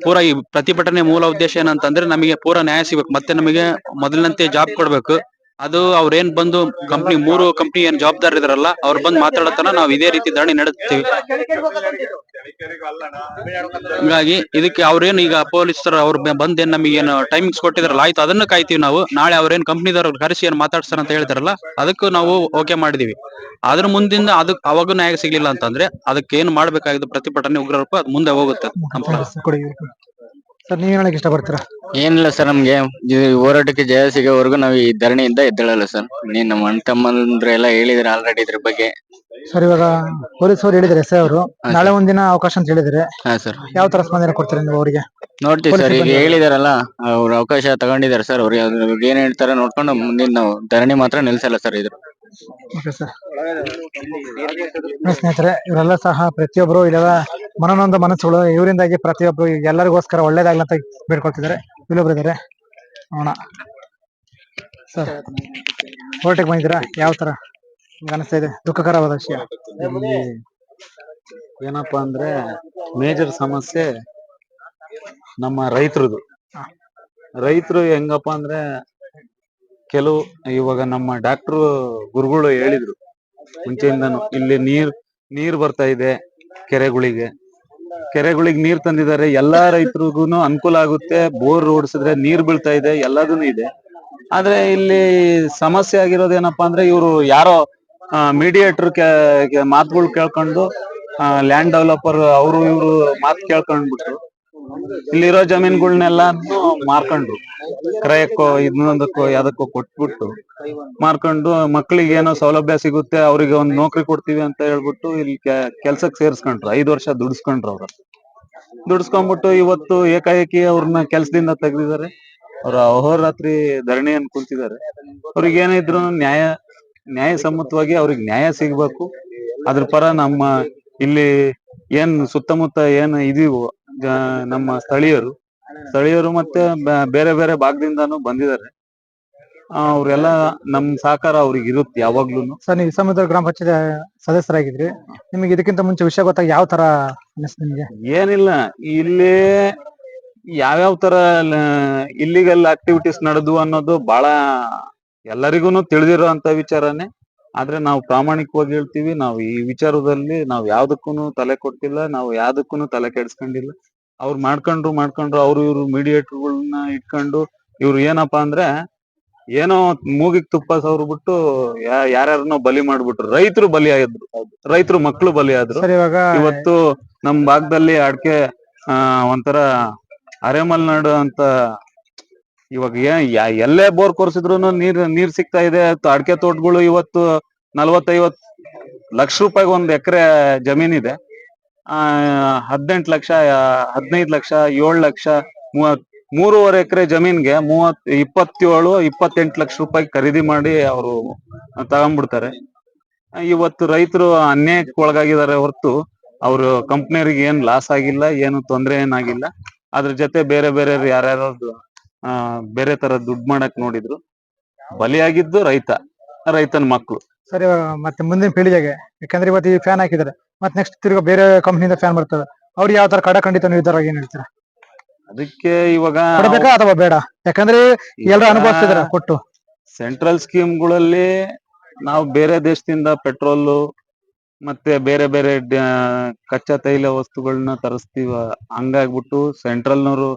ಪೂರಾ ಈ ಪ್ರತಿಭಟನೆ ಮೂಲ ಉದ್ದೇಶ ಏನಂತಂದ್ರೆ ನಮಗೆ ಪೂರಾ ನ್ಯಾಯ ಸಿಗ್ಬೇಕು. ಮತ್ತೆ ನಮಗೆ ಮೊದಲಿನಂತೆ ಜಾಬ್ ಕೊಡ್ಬೇಕು. ಅದು ಅವ್ರೇನ್ ಬಂದು ಕಂಪ್ನಿ 3 ಕಂಪ್ನಿ ಏನ್ ಜವಾಬ್ದಾರ ಇದಾರಲ್ಲ, ಅವ್ರು ಬಂದು ಮಾತಾಡತನ ನಾವ್ ಇದೇ ರೀತಿ ಧರಣಿ ನಡೆಸ್ತೀವಿ. ಹೀಗಾಗಿ ಇದಕ್ಕೆ ಅವ್ರೇನ್ ಈಗ ಪೊಲೀಸರು ಅವ್ರು ಬಂದ್ ಏನ್ ನಮಗೆ ಏನು ಟೈಮಿಂಗ್ಸ್ ಕೊಟ್ಟಿದಾರಲ್ಲ, ಆಯ್ತು ಅದನ್ನ ಕಾಯ್ತೀವಿ ನಾವು. ನಾಳೆ ಅವ್ರೇನ್ ಕಂಪ್ನಿದವ್ರು ಕರೆಸಿ ಏನ್ ಮಾತಾಡ್ತಾರ ಅಂತ ಹೇಳ್ತಾರಲ್ಲ, ಅದಕ್ಕೂ ನಾವು ಓಕೆ ಮಾಡಿದೀವಿ. ಅದ್ರ ಮುಂದಿಂದ ಅದಕ್ ಅವಾಗೂ ನ್ಯಾಯ ಸಿಗ್ಲಿಲ್ಲ ಅಂತಂದ್ರೆ ಅದಕ್ಕೆ ಏನ್ ಮಾಡ್ಬೇಕಾಗಿದ್ದು ಪ್ರತಿಭಟನೆ ಉಗ್ರ ರೂಪ ಅದು ಮುಂದೆ ಹೋಗುತ್ತೆ. ಸರ್ ನೀವ್ ಹೇಳಕ್ ಇಷ್ಟಪಡ್ತೀರಾ? ಏನಿಲ್ಲ ಸರ್, ನಮ್ಗೆ ಹೋರಾಟಕ್ಕೆ ಜಯ ಸಿಗೋವರೆಗೂ ನಾವು ಈ ಧರಣಿಯಿಂದ ಎದ್ದೇಳಲ್ಲ ಸರ್. ನಮ್ಮ ಅಣ್ಣ ತಮ್ಮಂದ್ರೆ ಎಲ್ಲ ಹೇಳಿದ್ರೆ ಆಲ್ರೆಡಿ ಇದ್ರ ಬಗ್ಗೆ. ಸರ್ ಇವಾಗ ಪೊಲೀಸ್ ಅವರು ಹೇಳಿದ್ದಾರೆ ಎಸ್ ಅವರು ಹಾ, ನಾಳೆ ಸರ್. ಒಂದಿನ ಅವಕಾಶ ಅಂತ ಹೇಳಿದ್ದಾರೆ. ಹಾ ಸರ್, ಯಾವ ತರ ಸ್ಪಂದನೆ ಕೊಡ್ತೀರಾ ನೀವು ಅವರಿಗೆ? ನೋಡ್ತೀವಿ ಪೊಲೀಸ್ ಸರ್. ಈಗ ಸಿಬ್ಬಂದಿ ಹೇಳಿದಾರಲ್ಲ, ಅವ್ರು ಅವಕಾಶ ತಗೊಂಡಿದ್ದಾರೆ ಸರ್. ಅವ್ರಿಗೆ ಏನ್ ಹೇಳ್ತಾರೆ ನೋಡ್ಕೊಂಡು ಮುಂದಿನ ನಾವು ಧರಣಿ ಮಾತ್ರ ನಿಲ್ಸಲ್ಲ ಸರ್ ಇದು. Okay sir. ಸ್ನೇಹಿತರೆ, ಇವರೆಲ್ಲ ಸಹ ಪ್ರತಿಯೊಬ್ಬರು ಇದೆಲ್ಲ ಮನನೊಂದ ಮನಸ್ಸುಗಳು. ಇವರಿಂದಾಗಿ ಪ್ರತಿಯೊಬ್ಬರು ಎಲ್ಲರಿಗೋಸ್ಕರ ಒಳ್ಳೇದಾಗ್ಲಿ ಅಂತ ಬೇಡ್ಕೊಳ್ತಿದ್ದಾರೆ. ಇಲ್ಲೊಬ್ರು ಇದಾರೆ, ನೋಡೋಣ. ಸರ್, ಕೋರ್ಟಿಗೆ ಬಂದಿದ್ದೀರಾ? ಯಾವ ತರ ನಿಮ್ಗೆ ಅನಿಸ್ತಾ ಇದೆ? ದುಃಖಕರವಾದ ವಿಷಯ. ಇಲ್ಲಿ ಏನಪ್ಪಾ ಅಂದ್ರೆ ಮೇಜರ್ ಸಮಸ್ಯೆ ನಮ್ಮ ರೈತರದು. ರೈತರು ಹೆಂಗಪ್ಪ ಅಂದ್ರೆ ಕೆಲವು ಇವಾಗ ನಮ್ಮ ಡಾಕ್ಟರ್ ಗುರುಗಳು ಹೇಳಿದ್ರು ಮುಂಚೆಯಿಂದನು, ಇಲ್ಲಿ ನೀರ್ ಬರ್ತಾ ಇದೆ ಕೆರೆಗಳಿಗೆ ನೀರ್ ತಂದಿದ್ದಾರೆ. ಎಲ್ಲಾ ರೈತರಿಗೂನು ಅನುಕೂಲ ಆಗುತ್ತೆ. ಬೋರ್ ಓಡಿಸಿದ್ರೆ ನೀರ್ ಬೀಳ್ತಾ ಇದೆ, ಎಲ್ಲದೂನು ಇದೆ. ಆದ್ರೆ ಇಲ್ಲಿ ಸಮಸ್ಯೆ ಆಗಿರೋದು ಏನಪ್ಪಾ ಅಂದ್ರೆ ಇವರು ಯಾರೋ ಮೀಡಿಯೇಟರ್ ಮಾತುಗಳು ಕೇಳ್ಕೊಂಡು ಲ್ಯಾಂಡ್ ಡೆವಲಪರ್ ಅವರು ಇವರು ಮಾತು ಕೇಳ್ಕೊಂಡ್ಬಿಟ್ಟು ಇಲ್ಲಿರೋ ಜಮೀನ್ಗಳನ್ನೆಲ್ಲ ಮಾರ್ಕೊಂಡ್ರು. ಕ್ರಯಕ್ಕೋ ಇನ್ನೊಂದಕ್ಕೋ ಯಾವ್ದಕ್ಕೋ ಕೊಟ್ಬಿಟ್ಟು ಮಾರ್ಕೊಂಡು ಮಕ್ಕಳಿಗೆ ಏನೋ ಸೌಲಭ್ಯ ಸಿಗುತ್ತೆ, ಅವ್ರಿಗೆ ಒಂದ್ ನೌಕರಿ ಕೊಡ್ತೀವಿ ಅಂತ ಹೇಳ್ಬಿಟ್ಟು ಇಲ್ಲಿ ಕೆಲ್ಸಕ್ಕೆ ಸೇರ್ಸ್ಕೊಂಡ್ರು. 5 ವರ್ಷ ದುಡಿಸ್ಕೊಂಡ್ರು. ದುಡಿಸ್ಕೊಂಡ್ಬಿಟ್ಟು ಇವತ್ತು ಏಕಾಏಕಿ ಅವ್ರನ್ನ ಕೆಲ್ಸದಿಂದ ತೆಗ್ದಿದ್ದಾರೆ. ಅವ್ರ ಅಹೋರಾತ್ರಿ ಧರಣಿಯನ್ನು ಕುಂತಿದ್ದಾರೆ. ಅವ್ರಿಗೆ ಏನಿದ್ರು ನ್ಯಾಯ ಸಮ್ಮತವಾಗಿ ಅವ್ರಿಗೆ ನ್ಯಾಯ ಸಿಗ್ಬೇಕು. ಅದ್ರ ಪರ ನಮ್ಮ ಇಲ್ಲಿ ಏನ್ ಸುತ್ತಮುತ್ತ ಏನ್ ಇದೀವೋ ನಮ್ಮ ಸ್ಥಳೀಯರು ಮತ್ತೆ ಬೇರೆ ಬೇರೆ ಭಾಗದಿಂದಾನು ಬಂದಿದ್ದಾರೆ. ಅವ್ರೆಲ್ಲ ನಮ್ ಸಹಕಾರ ಅವ್ರಿಗೆ ಇರುತ್ತೆ ಯಾವಾಗ್ಲೂನು. ಸರ್, ನೀವು ಸಮುದ್ರ ಗ್ರಾಮ ಪಂಚಾಯತ್ ಸದಸ್ಯರಾಗಿದ್ರಿ. ನಿಮಗೆ ಇದಕ್ಕಿಂತ ಮುಂಚೆ ವಿಷಯ ಗೊತ್ತಾಗ ಯಾವ ತರ ಅನಿಸ್ತು ನಿಮ್ಗೆ? ಏನಿಲ್ಲ, ಇಲ್ಲಿ ಯಾವ್ಯಾವ ತರ ಇಲ್ಲಿಗಲ್ ಆಕ್ಟಿವಿಟೀಸ್ ನಡೆದು ಅನ್ನೋದು ಬಹಳ ಎಲ್ಲರಿಗೂನು ತಿಳಿದಿರೋ ವಿಚಾರನೇ. ಆದ್ರೆ ನಾವು ಪ್ರಾಮಾಣಿಕವಾಗಿ ಹೇಳ್ತೀವಿ, ನಾವು ಈ ವಿಚಾರದಲ್ಲಿ ನಾವು ಯಾವ್ದಕ್ಕೂನು ತಲೆ ಕೊಟ್ಟಿಲ್ಲ, ನಾವು ಯಾವ್ದಕ್ಕೂನು ತಲೆ ಕೆಡ್ಸ್ಕೊಂಡಿಲ್ಲ. ಅವ್ರು ಮಾಡ್ಕೊಂಡ್ರು ಅವ್ರು ಇವ್ರು ಮೀಡಿಯೇಟರ್ಗಳನ್ನ ಇಟ್ಕೊಂಡು ಇವ್ರು ಏನಪ್ಪಾ ಅಂದ್ರೆ ಏನೋ ಮೂಗಿಗೆ ತುಪ್ಪ ಸವರ್ಬಿಟ್ಟು ಯಾರ್ಯಾರನೋ ಬಲಿ ಮಾಡ್ಬಿಟ್ರು. ರೈತರು ಬಲಿ ಆಗಿದ್ರು, ರೈತರು ಮಕ್ಕಳು ಬಲಿ ಆದ್ರು. ಸರ್, ಇವಾಗ ಇವತ್ತು ನಮ್ ಭಾಗದಲ್ಲಿ ಅಡ್ಕೆ ಒಂಥರ ಅರೆಮಲ್ನಾಡು ಅಂತ ಇವಾಗ ಎಲ್ಲೇ ಬೋರ್ ಕೊರ್ಸಿದ್ರು ನೀರ್ ಸಿಗ್ತಾ ಇದೆ. ಅಡಕೆ ತೋಟಗಳು ಇವತ್ತು 40-50 ಲಕ್ಷ ರೂಪಾಯಿಗೆ ಒಂದ್ ಎಕರೆ ಜಮೀನಿದೆ. 18 ಲಕ್ಷ 15 ಲಕ್ಷ 7 ಲಕ್ಷ 3.5 ಎಕರೆ ಜಮೀನ್ಗೆ 27-28 ಲಕ್ಷ ರೂಪಾಯಿ ಖರೀದಿ ಮಾಡಿ ಅವರು ತಗೊಂಡ್ಬಿಡ್ತಾರೆ. ಇವತ್ತು ರೈತರು ಅನ್ಯಾಯಕ್ಕೆ ಒಳಗಾಗಿದ್ದಾರೆ ಹೊರತು ಅವರು ಕಂಪ್ನಿಯರಿಗೆ ಏನ್ ಲಾಸ್ ಆಗಿಲ್ಲ, ಏನು ತೊಂದ್ರೆ ಏನಾಗಿಲ್ಲ. ಅದ್ರ ಜೊತೆ ಬೇರೆ ಯಾರ್ಯಾರು ಬೇರೆ ತರ ದುಡ್ಡು ಮಾಡಕ್ ನೋಡಿದ್ರು. ಬಲಿಯಾಗಿದ್ದು ರೈತನ ಮಕ್ಕಳು. ಸರ್, ಇವಾಗ ಮತ್ತೆ ಮುಂದಿನ ಪೀಳಿಗೆಗೆ, ಯಾಕಂದ್ರೆ ಇವತ್ತು ಈ ಫ್ಯಾನ್ ಹಾಕಿದ್ದಾರೆ, ಮತ್ತೆ ನೆಕ್ಸ್ಟ್ ತಿರ್ಗಾ ಬೇರೆ ಕಂಪ್ನಿಯಿಂದ ಫ್ಯಾನ್ ಬರ್ತದೆ. ಅವ್ರು ಯಾವ ತರ ಖಂಡಿತ ನಿರ್ಧಾರ ಏನ್ ಹೇಳ್ತೀರಾ? ಅದಕ್ಕೆ ಇವಾಗ ಕೊಡ್ಬೇಕಾ ಅಥವಾ ಬೇಡ? ಯಾಕಂದ್ರೆ ಎಲ್ಲರೂ ಅನುಭವಿಸ್ತಿದಾರೆ ಕೊಟ್ಟು. ಸೆಂಟ್ರಲ್ ಸ್ಕೀಮ್ಗಳಲ್ಲಿ ನಾವು ಬೇರೆ ದೇಶದಿಂದ ಪೆಟ್ರೋಲು ಮತ್ತೆ ಬೇರೆ ಕಚ್ಚಾ ತೈಲ ವಸ್ತುಗಳನ್ನ ತರಿಸ್ತೀವ. ಹಂಗಾಗ್ಬಿಟ್ಟು ಸೆಂಟ್ರಲ್ನವರು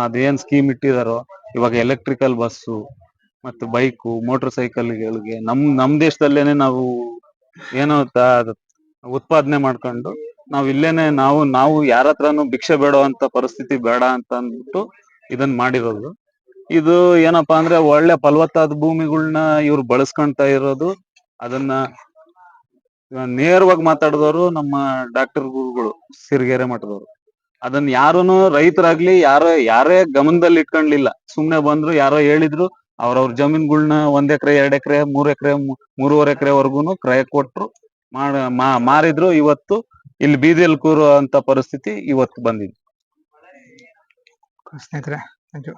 ಅದೇನ್ ಸ್ಕೀಮ್ ಇಟ್ಟಿದಾರೋ ಇವಾಗ ಎಲೆಕ್ಟ್ರಿಕಲ್ ಬಸ್ಸು ಮತ್ತೆ ಬೈಕು ಮೋಟರ್ ಸೈಕಲ್ಗಳಿಗೆ ನಮ್ ದೇಶದಲ್ಲೇನೆ ನಾವು ಏನೋ ಉತ್ಪಾದನೆ ಮಾಡ್ಕೊಂಡು ನಾವ್ ಇಲ್ಲೇನೆ ನಾವು ಯಾರ ಹತ್ರನು ಭಿಕ್ಷೆ ಬೇಡುವಂತ ಪರಿಸ್ಥಿತಿ ಬೇಡ ಅಂತ ಅಂದ್ಬಿಟ್ಟು ಇದನ್ ಮಾಡಿರೋದು. ಇದು ಏನಪ್ಪಾ ಅಂದ್ರೆ ಒಳ್ಳೆ ಫಲವತ್ತಾದ ಭೂಮಿಗಳನ್ನ ಇವ್ರು ಬಳಸ್ಕೊಂತ ಇರೋದು. ಅದನ್ನ ನೇರವಾಗಿ ಮಾತಾಡಿದವರು ನಮ್ಮ ಡಾಕ್ಟರ್ ಗುರುಗಳು ಸಿರಿಗೆರೆ ಮಠದವರು. ಅದನ್ನ ಯಾರುನು ರೈತರಾಗ್ಲಿ ಯಾರೇ ಗಮನದಲ್ಲಿ ಇಟ್ಕೊಂಡ್ಲಿಲ್ಲ. ಸುಮ್ನೆ ಬಂದ್ರು, ಯಾರೋ ಹೇಳಿದ್ರು, ಅವ್ರವ್ರ ಜಮೀನ್ಗಳನ್ನ 1 ಎಕರೆ 2 ಎಕರೆ 3 ಎಕರೆ 3.5 ಎಕರೆ ವರ್ಗುನು ಕ್ರಯ ಕೊಟ್ರು, ಮಾರಿದ್ರು. ಇವತ್ತು ಇಲ್ಲಿ ಬೀದಿಯಲ್ಲಿ ಕೂರುವಂತ ಪರಿಸ್ಥಿತಿ ಇವತ್ತು ಬಂದಿದೆ. ಸ್ನೇಹಿತರೆ, ಥ್ಯಾಂಕ್ ಯು.